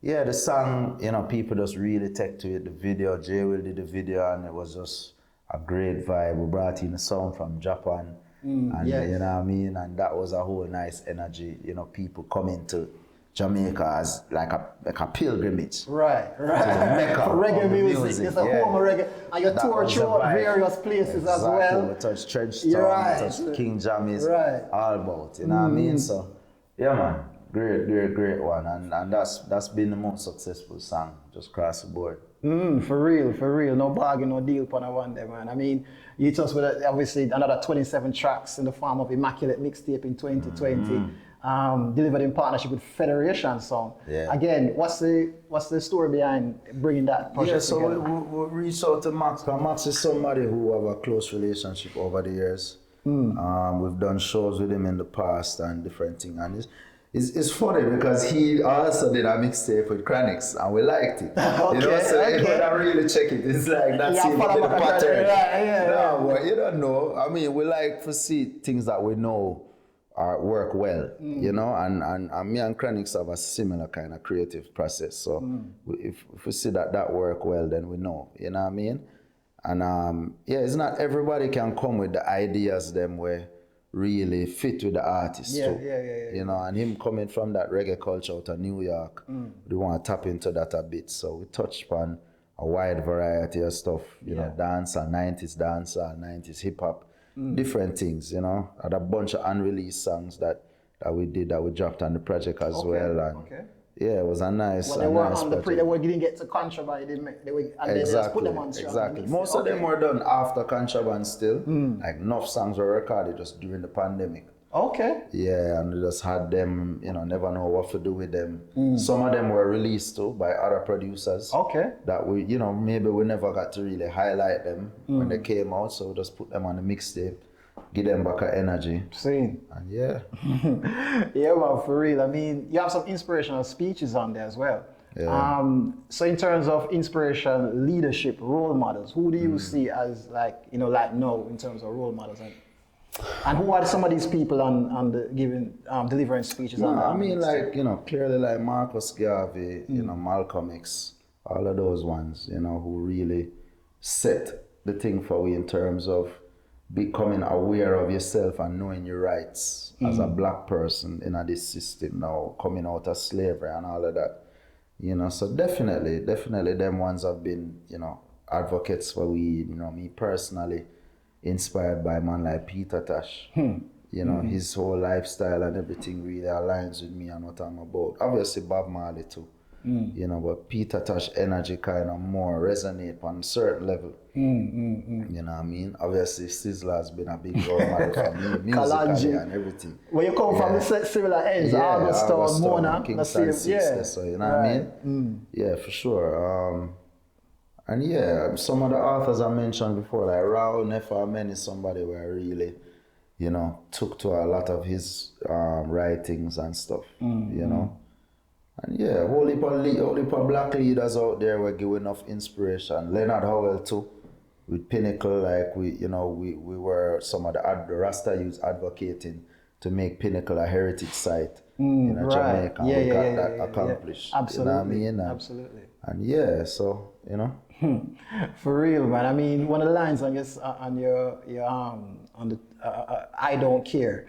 yeah, the song, you know, people just really take to it. The video, Jay Will did the video, and it was just a great vibe. We brought in the sound from Japan, and you know what I mean? And that was a whole nice energy. You know, people coming to Jamaica as like a pilgrimage. Right. To the Mecca for reggae music. It's a home of reggae. And you tour through various places as well. We touched Trenchtown, we touched King Jammy's, all about, you know what I mean? So, yeah, man. Great one. And that's been the most successful song, just across the board. For real. No bargain, no deal on a one day, man. I mean, you just with obviously another 27 tracks in the form of Immaculate Mixtape in 2020. Delivered in partnership with Federation Song. Yeah. Again, what's the story behind bringing that project together? We reached out to Max, because Max is somebody who have a close relationship over the years. We've done shows with him in the past and different things, and it's funny because he also did a mixtape with Chronics and we liked it. You know, so you gotta really check it. It's like that's it, the pattern. But you don't know. I mean, we like to see things that we know work well, you know, and me and Chronics have a similar kind of creative process. So if we see that work well, then we know, you know what I mean? And it's not everybody can come with the ideas them where really fit with the artist too. You know, and him coming from that reggae culture out of New York, we want to tap into that a bit. So we touched upon a wide variety of stuff, you know, dance and 90s dance and 90s hip hop, different things, you know. Had a bunch of unreleased songs that we dropped on the project as well. And yeah, it was a nice. Well, they were on the they didn't get to Contraband, and they just put them on. Exactly. Most of them were done after Contraband still. Like enough songs were recorded just during the pandemic. Okay. Yeah, and we just had them, you know, never know what to do with them. Some of them were released too by other producers. Okay. That we, you know, maybe we never got to really highlight them when they came out, so we just put them on the mixtape. Give them back an energy. Same. And yeah. Yeah, well, for real. I mean, you have some inspirational speeches on there as well. Yeah. So in terms of inspiration, leadership, role models, who do you see as like, you know, like now in terms of role models? And who are some of these people on the delivering speeches? I mean, like, you know, clearly like Marcus Garvey, you know, Malcolm X, all of those ones, you know, who really set the thing for you in terms of becoming aware of yourself and knowing your rights as a black person in this system now, coming out of slavery and all of that. You know, so definitely them ones have been, you know, advocates for we, you know, me personally inspired by a man like Peter Tosh. You know, his whole lifestyle and everything really aligns with me and what I'm about. Obviously Bob Marley too. You know, but Peter Tosh energy kind of more resonate on a certain level. You know what I mean? Obviously, Sizzla has been a big role model for me, musically and everything. Where you come from the similar ends, Augusto, Mona, Kingston, so you know what I mean? Yeah, for sure. And yeah, some of the authors I mentioned before, like Raoul Nefa is somebody where I really, you know, took to a lot of his writings and stuff, you know? And yeah, whole heap of black leaders out there were giving enough inspiration. Leonard Howell too, with Pinnacle, like we were some of the Rasta youths advocating to make Pinnacle a heritage site in Jamaica. We got that accomplished. Absolutely. You know what I mean? Absolutely. And yeah, so, you know. For real, man. I mean, one of the lines on your I Don't Care.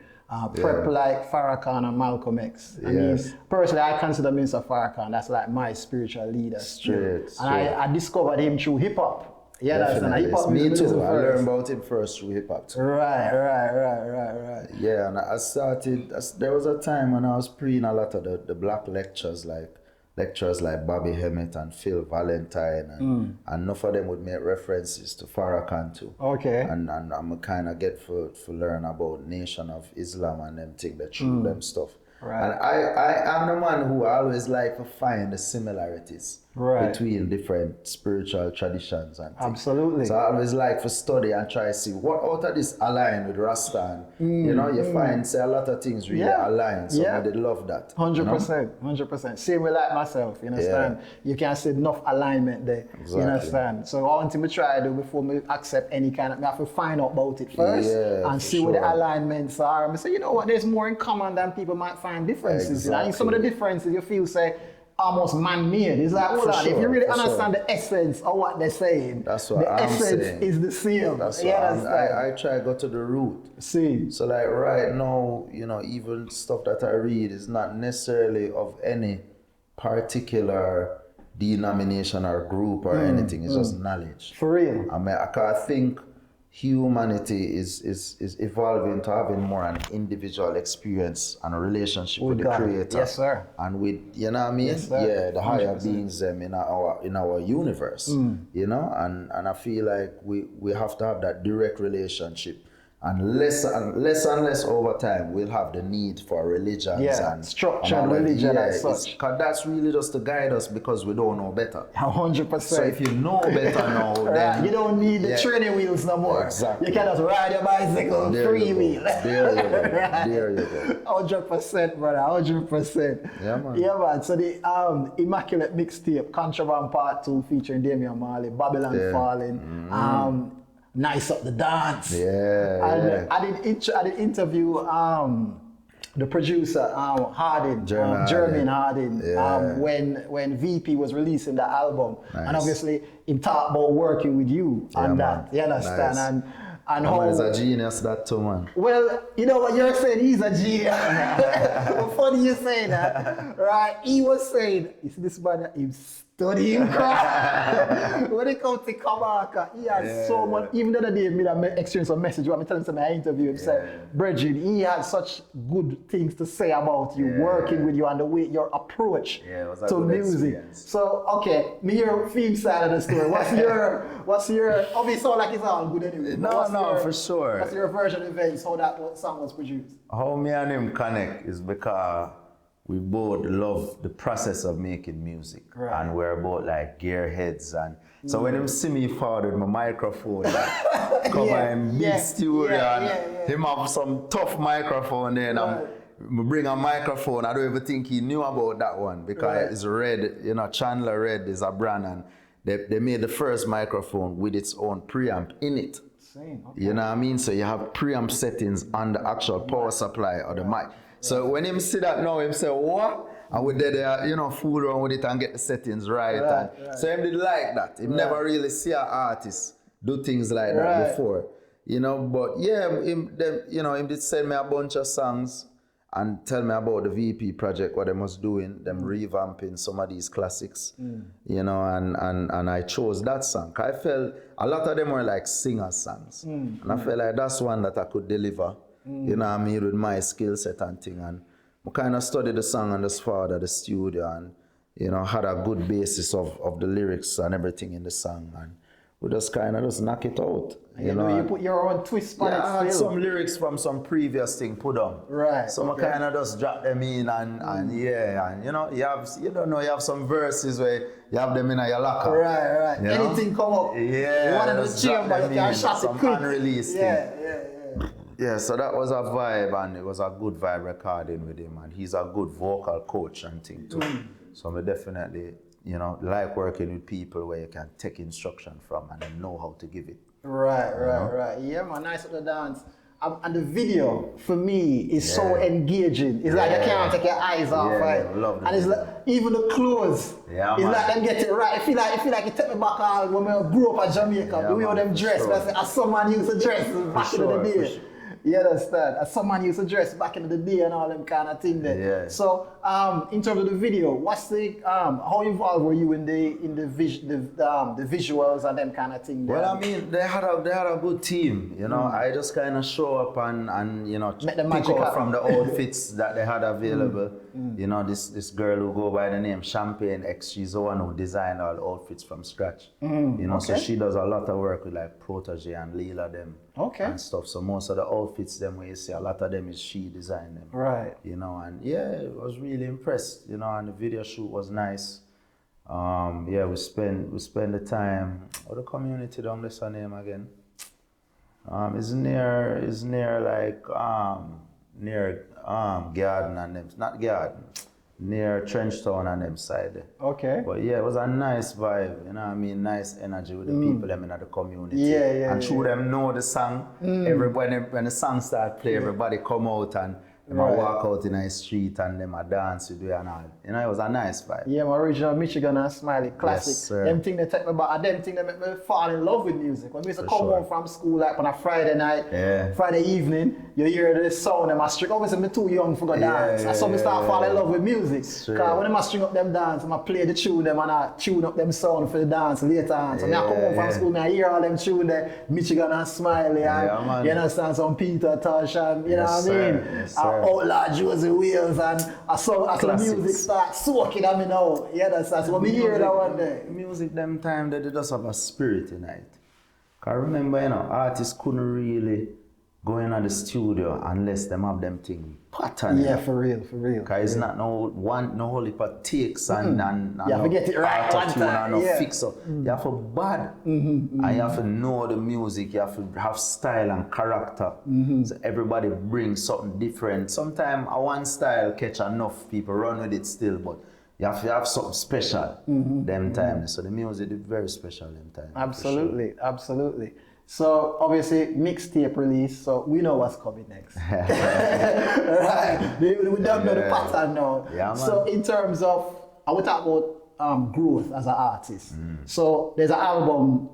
Prep like Farrakhan and Malcolm X. I mean, personally, I consider Mr. Farrakhan, that's like my spiritual leader. Straight. And I discovered him through hip hop. Yeah, that's hip hop. Me too. I learned about him first through hip hop too. Right. Yeah, and I started, there was a time when I was preaching a lot of the black lectures like Bobby Hemmett and Phil Valentine, and enough of them would make references to Farrakhan too. Okay. And I'm kind of get for learn about Nation of Islam and them thing, the true them stuff. Right. And I'm the man who always like to find the similarities between different spiritual traditions and things. Absolutely. So I always like to study and try to see what out of this align with Rasta. And, you know, you find say a lot of things really align. So I did love that. 100%. Same way like myself, you understand? You can't see enough alignment there. Exactly. You understand? So all until we try to do before we accept any kind of, I have to find out about it first and see what the alignments are. And say, you know what, there's more in common than people might find differences. Exactly. And some of the differences you feel say almost man-made. It's like, hold on, if you really understand the essence of what they're saying, that's what the essence is the same. That's what I try to go to the root. See. So like right now, you know, even stuff that I read is not necessarily of any particular denomination or group or anything. It's just knowledge. For real. I mean, I think humanity is evolving to having more an individual experience and a relationship with the creator. Yes, sir. And with, you know what I mean? Yes, sir. Yeah, the higher 100%. beings in our universe. You know, and I feel like we have to have that direct relationship. And less and less over time, we'll have the need for religions and structured religion as such. Because that's really just to guide us because we don't know better. 100%. So if you know better now, then you don't need the training wheels no more. Exactly. You can just ride your bicycle freewheel. There you go. There you go. 100%, brother. 100%. Yeah, man. Yeah, man. So the Immaculate Mixtape, Contraband Part 2 featuring Damian Marley, Babylon Falling, Nice Up the Dance. Yeah. I did interview the producer Hardin, Jermaine Hardin, when VP was releasing the album, and obviously he talked about working with you on that. You understand? Nice. And how he's a genius, that too, man. Well, you know what you're saying, he's a genius. But funny you say that, right? He was saying, you see this man, he's studying craft. When it comes to Kabaka, he has so much. Even the other day, I exchanged a message where I'm telling him I interviewed him. Said, Bridget, he has such good things to say about you, working with you, and the way your approach to music. Experience. So, okay, me your theme side of the story. What's your? Obviously, sound like it's all good anyway. No, for sure. What's your version of events? How that song was produced? How me and him connect is because we both love the process of making music, and we're both like gearheads. And so when him see me forward with my microphone, like, come in big studio, and him have some tough microphone there, and I bring a microphone. I don't even think he knew about that one because it's Red, you know, Chandler Red is a brand, and they made the first microphone with its own preamp in it. You know what I mean? So you have preamp settings on the actual power supply or the mic. So when him see that now, him say, what? And we did, fool around with it and get the settings right. So him did like that. He never really see an artist do things like that before. You know, but yeah, him did send me a bunch of songs and tell me about the VP project, what they was doing, them revamping some of these classics, you know, and I chose that song. I felt a lot of them were like singer songs. And I felt like that's one that I could deliver, you know what I mean, with my skill set and thing. And I kind of studied the song on this part of the studio and, you know, had a good basis of the lyrics and everything in the song. And we just kind of just knock it out. You know, you put your own twist on it. I had some lyrics from some previous thing put on. So I kind of just drop them in and you know, you have some verses where you have them in your locker. Anything come up. One of the chamber, you can shot it quick. Unreleased thing. So that was a vibe, and it was a good vibe recording with him, and he's a good vocal coach and thing too. So I definitely, you know, like working with people where you can take instruction from and then know how to give it. Right. Yeah, man, Nice Up the Dance. And the video, for me, is so engaging. It's like you can't take your eyes off, right? And it's like, even the clothes, it's like them get it right. I feel like it take me back all when I grew up in Jamaica, the way how them dress. As someone used to dress back in the day. You understand? As someone used to dress back in the day and all them kind of thing there. So, in terms of the video, what's the how involved were you in the visuals and them kind of thing there? Well, I mean, they had a good team. You know, I just kind of show up and you know, pick out from the outfits that they had available. You know, this girl who go by the name Champagne X, she's the one who designed all the outfits from scratch. You know, so she does a lot of work with like Protege and Leela them. And stuff. So most of the outfits them where you see, a lot of them is she designed them. You know, and I was really impressed, you know, and the video shoot was nice. We spend the time. What the community down this her name again? Is near like near Garden and them, not Garden, near Trenchtown and them side there. But it was a nice vibe, you know what I mean, nice energy with the people them in the community. And through them know the song, everybody when the song start play, everybody come out and I walk out in the street and them a dance with you and all. You know, it was a nice vibe. Yeah, my original Michigan and Smiley classic. Yes, sir. Them thing they take me back, and them thing they make me fall in love with music. When we used to come home from school, like on a Friday night, Friday evening, you hear the sound, them a string. Obviously, I'm too young for go dance. And so me start falling in love with music. Because when I string up them dance, I play the tune them and I tune up them sound for the dance later on. So I come home from school, I hear all them tune there, Michigan and Smiley, and you understand, some Peter Tosh, and you know what I mean? Yes, Outlaw Josie Wales, and I saw the music start soaking at me now. Yeah, that's what me hear that one day. Music them time they just have a spirit in it. Cause remember, you know, artists couldn't really go in the studio unless them have them thing pattern. Yeah, for real. Cause it's not no whole heap of takes and you have to get it right one time. And no fix up. You have to bad. And you have to know the music, you have to have style and character. So everybody brings something different. Sometimes a one style catch enough people run with it still, but you have to have something special them times. So the music is very special them times. Absolutely. So obviously mixtape release, so we know what's coming next. Right. We don't know the pattern now. Yeah, so in terms of, I will talk about growth as an artist. So there's an album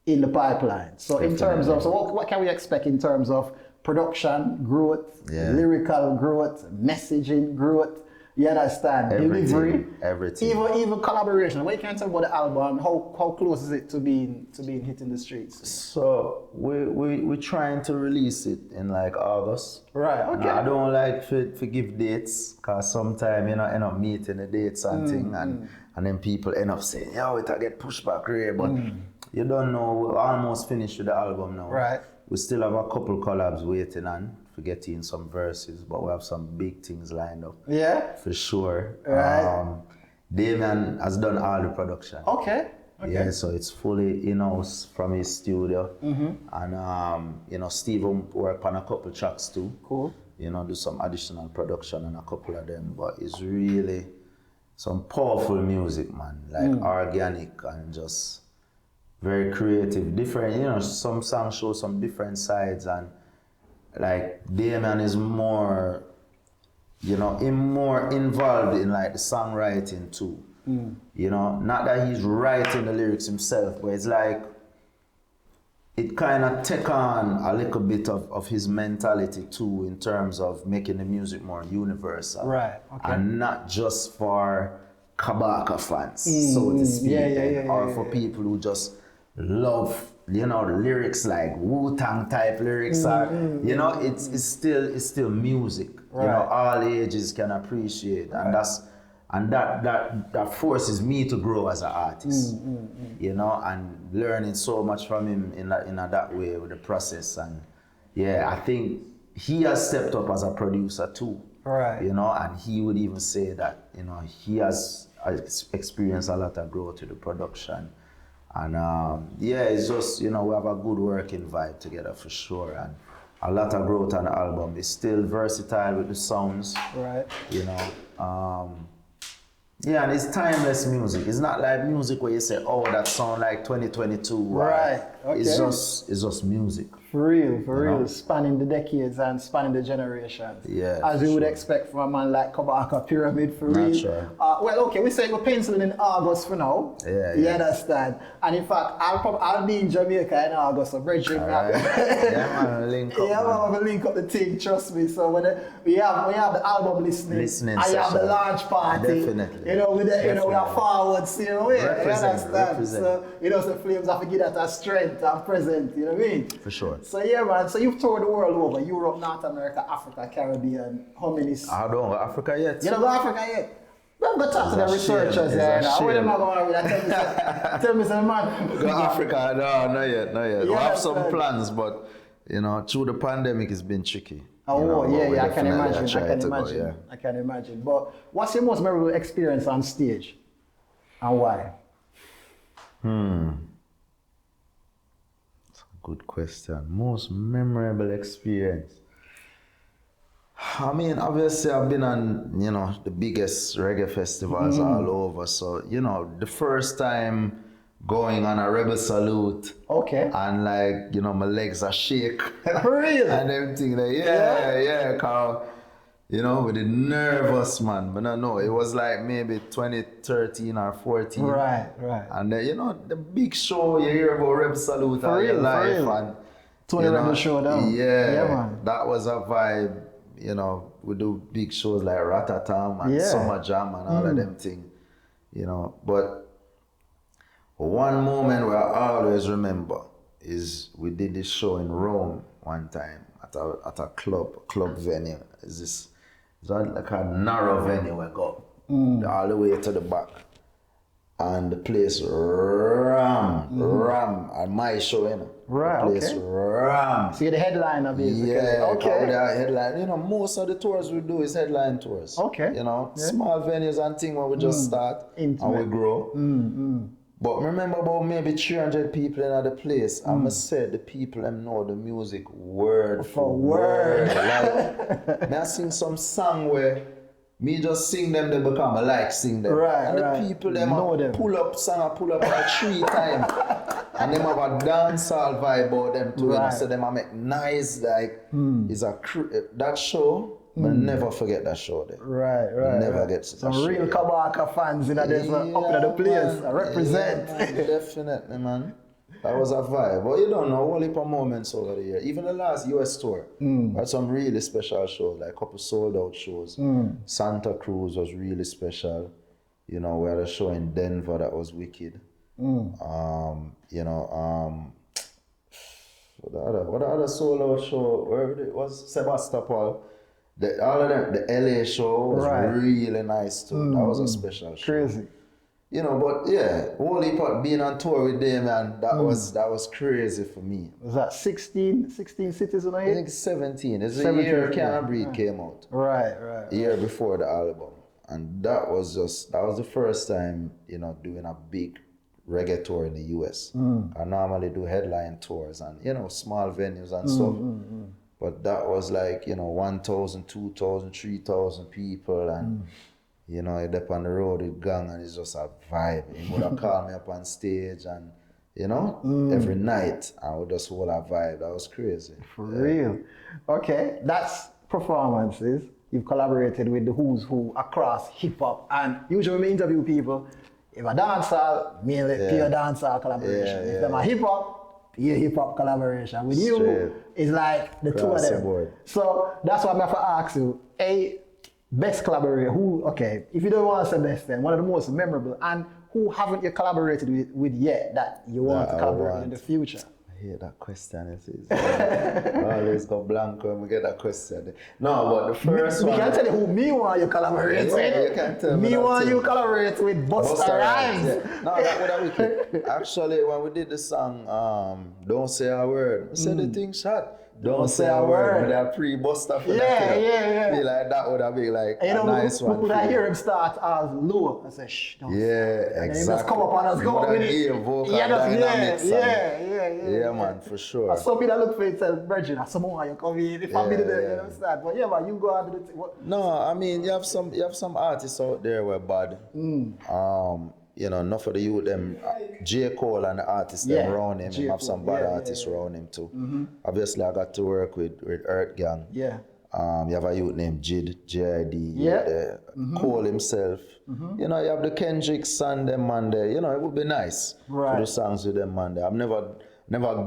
in the pipeline. So in terms of, what can we expect in terms of production growth, lyrical growth, messaging growth? You understand? Delivery, everything. Even collaboration. What you can tell about the album? How close is it to being hit in the streets? So we're trying to release it in like August. Right. Okay. And I don't like to give dates because sometimes you know end up meeting the dates and thing and then people end up saying, "Yo, it'll get pushed back here," but you don't know. We're almost finished with the album now. Right. We still have a couple collabs waiting on. Getting some verses, but we have some big things lined up. Yeah. For sure. Right. Damien has done all the production. Okay. Yeah, so it's fully in-house from his studio. And you know, Steve will work on a couple tracks too. Cool. You know, do some additional production on a couple of them, but it's really some powerful music, man. Like organic and just very creative. Different, you know, some songs show some different sides, and like Damien is more, you know, more involved in like the songwriting too. You know, not that he's writing the lyrics himself, but it's like it kind of take on a little bit of his mentality too in terms of making the music more universal. Right. Okay. And not just for Kabaka fans, so to speak, or for people who just love, you know, the lyrics like Wu-Tang type lyrics are, you know, it's still music. Right. You know, all ages can appreciate, and that forces me to grow as an artist. You know, and learning so much from him in that way with the process. And yeah, I think he has stepped up as a producer too. Right. You know, and he would even say that, you know, he has experienced a lot of growth with the production. And yeah, it's just, you know, we have a good working vibe together for sure. And a lot of growth on the album. It's still versatile with the sounds. Right. You know. Yeah, and it's timeless music. It's not like music where you say, oh, that sound like 2022. Right. Okay. It's just music. For real, spanning the decades and spanning the generations. Yeah. As you would expect from a man like Kabaka, Pyramid, for real. Sure. Well, okay, we say we're penciling in August for now. Yeah. You understand? And in fact, I'll be in Jamaica in August, so bridging that. Yeah, man, link up. Yeah, man, we'll link up the thing, trust me. So when we have the album listening and you have the large party. Definitely. You know, we are forwards, you know, you understand? So, you know, so Flames have to give that a strength and present, you know what I mean? For sure. So yeah, man, so you've toured the world over, Europe, North America, Africa, Caribbean, how many? I don't go Africa yet. You don't go Africa yet? We're going to talk to the researchers there now. What am I going to tell me some man. Go Africa, no, not yet. We have some plans, but, you know, through the pandemic, it's been tricky. Oh, yeah, I can imagine. I can imagine. But what's your most memorable experience on stage and why? Good question. Most memorable experience. I mean, obviously I've been on, you know, the biggest reggae festivals all over. So, you know, the first time going on a Rebel Salute. Okay. And like, you know, my legs are shake. For real? And everything. Like, yeah. Cause You know, with the nervous, man. But no, it was like maybe 2013 or 14. Right. And you know, the big show, you hear about Reb Salute all your life. And, 20 Rebel Showdown. Yeah, man. that was a vibe. You know, we do big shows like Ratatam and Summer Jam and all of them things. You know, but one moment where I always remember is we did this show in Rome one time at a club venue. It's like a narrow venue we go all the way to the back. And the place ram at my show, you know. Right, the place ram. So you're the headliner, basically. Yeah, okay. Headline. You know, most of the tours we do is headline tours. Okay. You know, small venues and things where we just start and we grow. But remember about maybe 300 people in the place. I must say the people them know the music word for word. Like, I sing some song where me just sing them, they become I like sing them. Right, and the people them pull up like 3 times. And them have a dancehall vibe about them too. You know? So them make nice like is that show. But never forget that show there. Right. Never get some real Kabaka fans in there's up in the place. Represent. Yeah, man, definitely, man. That was a vibe. But you don't know, all heap of moments over the year. Even the last US tour, had some really special shows, like a couple sold out shows. Santa Cruz was really special. You know, we had a show in Denver that was wicked. You know, what the other sold out show, where it was Sebastopol. All of them, the LA show was really nice too. That was a special show. Crazy. You know, but yeah, Wally Pot being on tour with them, man, that was crazy for me. Was that 16 cities in a year? I think 17. It's the year Can't Breathe came out. Right. A year before the album. And that was the first time, you know, doing a big reggae tour in the US. I normally do headline tours and, you know, small venues and stuff. But that was like, you know, 1,000, 2,000, 3,000 people and you know, you're up on the road with gang and it's just a vibe. He would have called me up on stage and, you know, every night I would just hold a vibe. That was crazy. For real. Okay, that's performances. You've collaborated with the who's who across hip hop. And usually when we interview people, if a dancehall, mainly pure dancehall collaboration. If them a hip hop, pure hip hop collaboration. With you, it's like the two of them. So that's why I'm going to ask you, best collaborator, if you don't want to say best then, one of the most memorable, and who haven't you collaborated with yet that you want to collaborate in the future? I hate that question. I always go blank when we get that question. No, but the first one... We can tell you who me want you collaborate with. You can tell me want you collaborate with Busta Rhymes. Yeah. No, that would have wicked. Actually, when we did the song, Don't Say a Word, I said the thing shot. Don't say a word. But they're pre-Busta for that. Yeah. Be like, that would have been like a nice one. When I hear him start as low, I say, shh, don't say. And then he just come up and just go with it. Yeah, man, for sure. And some people look for itself, Bridget, someone you come in, if I be there, you understand. But yeah, man, you go and do the thing. No, I mean, you have some artists out there who are bad. You know, enough of the youth, them, J. Cole and the artists them around him, have some bad artists around him too. Obviously, I got to work with Earth Gang. Yeah. You have a youth named Jid, J.I.D. Cole himself. You know, you have the Kendricks and them man there. You know, it would be nice to do songs with them man there. I've never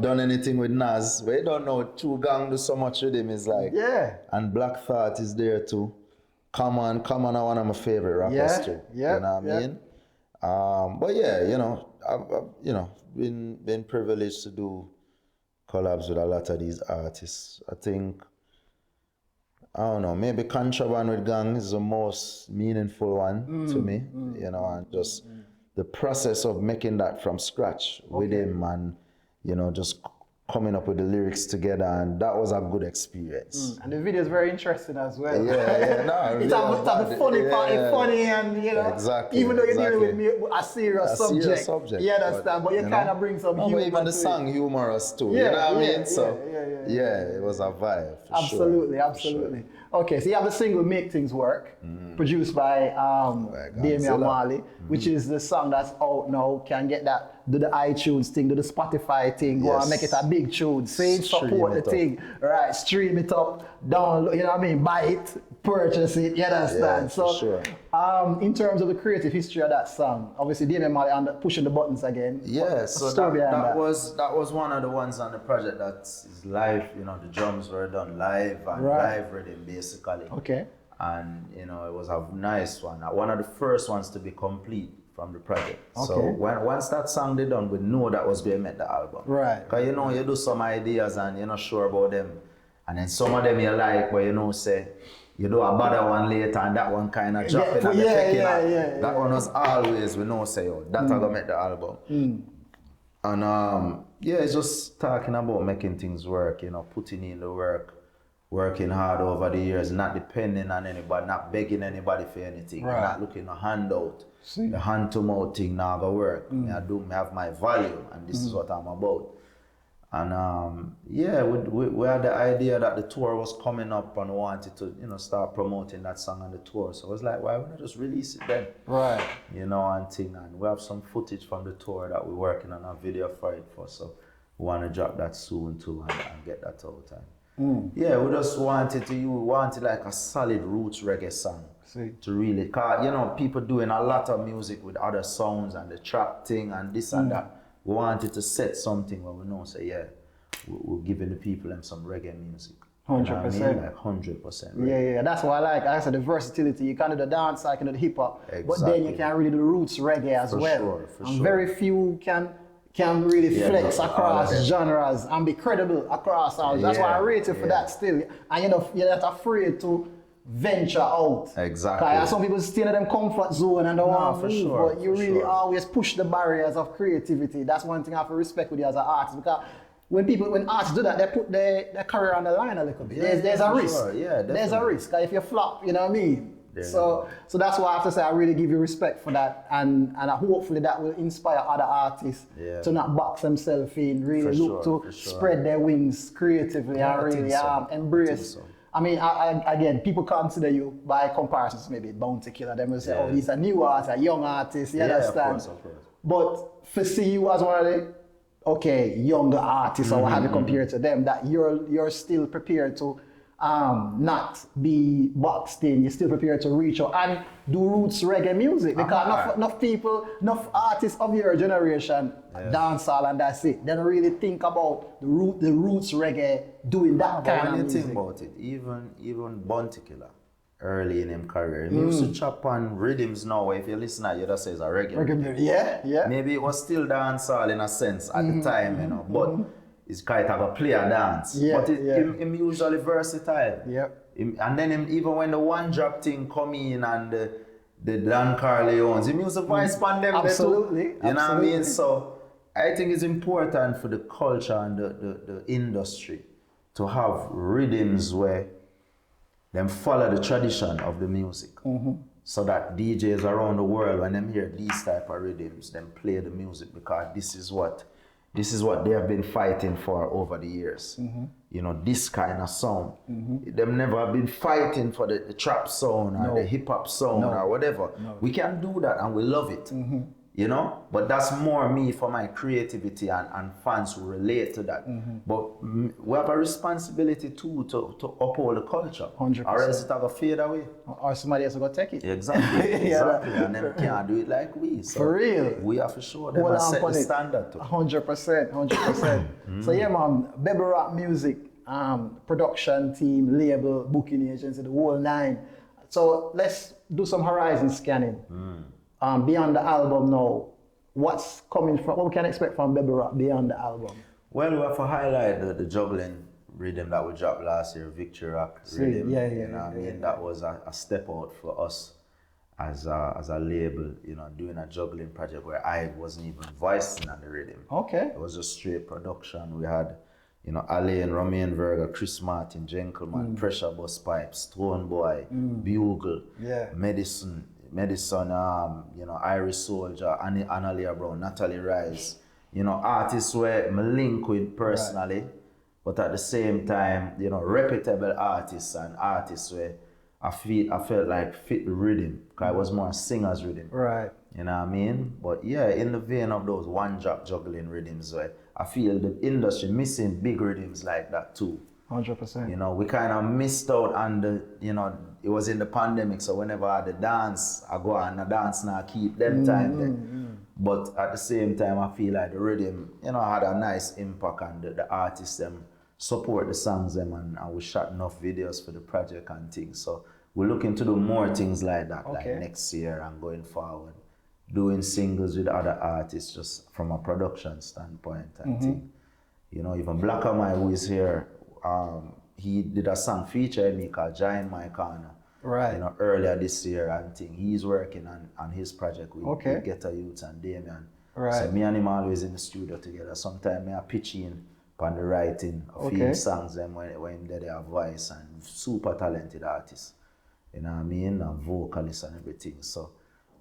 done anything with Nas, but you don't know, True Gang do so much with him. It's like, and Black Thought is there too. Come on, are one of my favorite rappers too. You know what I mean? But yeah, you know, I've been privileged to do collabs with a lot of these artists. I think, I don't know, maybe Contraband with Gang is the most meaningful one to me, you know, and just the process of making that from scratch with him and, you know, just coming up with the lyrics together, and that was a good experience. And the video is very interesting as well. It's a funny part, it's funny, and you know, even though you're dealing with me a serious subject, you understand, but you kind of bring some humor. Even the song humorous too, you know what I mean? So it was a vibe. Absolutely. Sure. Okay, so you have a single, Make Things Work, produced by Damian Marley, which is the song that's out now. Can get that, do the iTunes thing, do the Spotify thing, go and make it a big tune. Say support the thing, right? Stream it up. download, you know what I mean, buy it, purchase it, you understand? Yeah, so, for sure. In terms of the creative history of that song, obviously Damian Marley pushing the buttons again. Yeah, so that was one of the ones on the project that is live. You know, the drums were done live and live rhythm basically. Okay. And you know, it was a nice one. One of the first ones to be complete from the project. Okay. So once that song did done, we know that was going to make the album. Right. Because you know, you do some ideas and you're not sure about them, and then some of them you like, but you know, say you do a better one later, and that one kind of dropping and taking out. That one was always, we know, say, oh, that's gonna make the album. And yeah, it's just talking about making things work, you know, putting in the work, working hard over the years, not depending on anybody, not begging anybody for anything, not looking a handout. The hand to mouth thing now go work. Me have my value, and this is what I'm about. And yeah, we had the idea that the tour was coming up and wanted to, you know, start promoting that song on the tour. So I was like, why wouldn't I just release it then? Right. You know, and thing. And we have some footage from the tour that we're working on a video for it for. So we want to drop that soon too and get that out. And yeah, we just wanted like a solid roots reggae song. To really, cause you know, people doing a lot of music with other sounds and the trap thing and this and that. We wanted to set something where we know, say, yeah, we're giving the people them some reggae music. 100%. You know what I mean? Like 100%. Yeah. That's why I like said, the versatility. You can do the dance, I can do the hip hop, but then you can really do the roots reggae as well. For sure. Very few can really flex across genres and be credible across ours. That's why I rate it for that still. And you know, you're not afraid to venture out. Exactly. Because some people stay in them comfort zone and don't want to move, but you really always push the barriers of creativity. That's one thing I have to respect with you as an artist, because when artists do that, they put their career on the line a little bit. There's a risk. Yeah, there's a risk. If you flop, you know what I mean? So that's why I have to say I really give you respect for that, and hopefully that will inspire other artists to not box themselves in, really look to spread their wings creatively and really embrace. I mean, again, people consider you by comparisons, maybe Bounty Killer. They will say, oh, he's a new artist, a young artist, you understand? Of course. But for see you as one of the, younger artists, or have you compared to them, that you're still prepared to not be boxed in, you're still prepared to reach out and do roots reggae music, because enough artists of your generation dancehall and that's it. They don't really think about the roots reggae doing that kind of music. When you think about it, even Bounty Killer, early in his career, he used to chop on rhythms now. If you listen to it, you just say it's a reggae. Yeah. Maybe it was still dancehall in a sense at the time, you know, but it's kind of a player dance. But him usually versatile. And then even when the one drop thing come in and the Dan Carleones, he used to voice pan them. Absolutely. You know what I mean? So I think it's important for the culture and the industry to have rhythms where them follow the tradition of the music. So that DJs around the world, when them hear these type of rhythms, them play the music, because this is what they have been fighting for over the years. You know, this kind of sound. Them never been fighting for the trap sound or the hip hop sound or whatever. We can do that and we love it. You know, but that's more me for my creativity and fans who relate to that. But we have a responsibility too to uphold the culture. 100%. Or else it's going to fade away. Or somebody else will go take it. Exactly. And then can't do it like we. So for real. We have to show them and set the standard too. 100%. So yeah, man, Baby Rap Music, production team, label, booking agency, the whole nine. So let's do some horizon scanning. Beyond the album now, what's coming from? What we can expect from Baby Rap beyond the album? Well, we have to highlight the juggling rhythm that we dropped last year, Victory Rock rhythm. You know what I mean? That was a step out for us as a label, you know, doing a juggling project where I wasn't even voicing on the rhythm. Okay. It was just straight production. We had, you know, Ali and Romain Verga, Chris Martin, Gentleman, Pressure Bus Pipe, Stone Boy, Bugle, Medicine, you know, Iris Soldier, Analia Brown, Natalie Rice, you know, artists where I link with personally, but at the same time, you know, reputable artists and artists where I felt like fit the rhythm, because it was more a singer's rhythm. Right. You know what I mean? But yeah, in the vein of those one-drop juggling rhythms, where I feel the industry missing big rhythms like that too. 100%. You know, we kind of missed out on the, you know, it was in the pandemic, so whenever I had the dance, I go on the dance now, keep them time there. But at the same time, I feel like the rhythm, you know, had a nice impact on the artists, them support the songs, them, and we shot enough videos for the project and things. So we're looking to do more things like that, like next year and going forward. Doing singles with other artists just from a production standpoint and thing. You know, even Black and My, who is here, he did a song featuring me called Giant My Corner. Right. You know, earlier this year and thing. He's working on his project with Ghetto Youth and Damien. Right. So me and him always in the studio together. Sometimes I pitch in on the writing of his songs them when they have voice, and super talented artists. You know what I mean? And vocalists and everything. So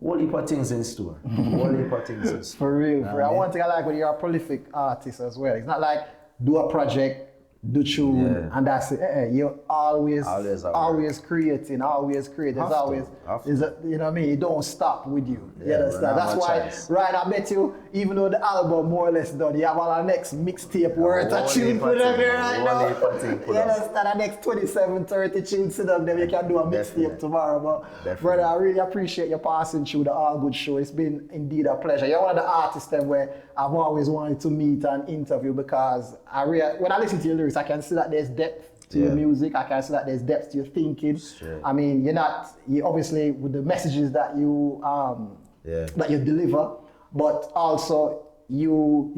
whole heap of things in store. Whole heap of things in store. For real, for real. One thing I like when you're a prolific artist as well. It's not like do a project, do tune, and that's it. You're always creating, always creating. There's always, you know what I mean? It don't stop with you. You understand? That's why, right, I bet you, even though the album more or less done, you have our next mixtape worth of tune put up here right now. You understand? The next 27, 30 tunes sit up there, you can do a mixtape tomorrow. But brother, I really appreciate you passing through the All Good show. It's been indeed a pleasure. You're one of the artists then where I've always wanted to meet and interview, because when I listen to your lyrics, I can see that there's depth to your music. I can see that there's depth to your thinking. Sure. I mean, you obviously with the messages that you that you deliver, but also you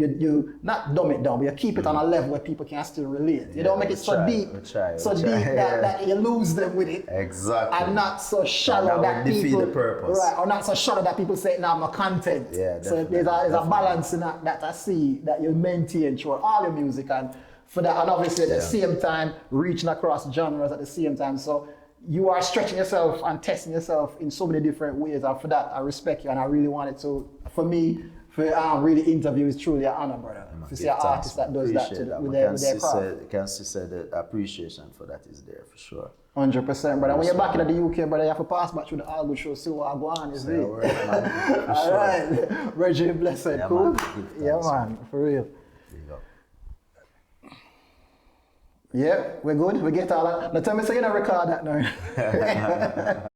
not dumb it down, but you keep it on a level where people can still relate. You don't make it so deep that you lose them with it. Exactly. And not so shallow that people defeat the purpose. Right, or not so shallow that people say, "Nah, I'm not content." Yeah, so there's a balance in that I see that you maintain through all your music, and for that, and obviously at the same time reaching across genres at the same time. So you are stretching yourself and testing yourself in so many different ways, and for that I respect you, and I really wanted to, for me, really interview is truly an honor, brother. To see an artist that does that with their craft. Can say the appreciation for that is there for sure. 100%, brother. When you're back in the UK, brother, you have to pass back through the All Good show, see what I go on, is it? All right. Reggie, blessed, yeah, cool? Man. Yeah, man, for real. Yeah, we're good. We get all that. Now tell me so you don't record that now.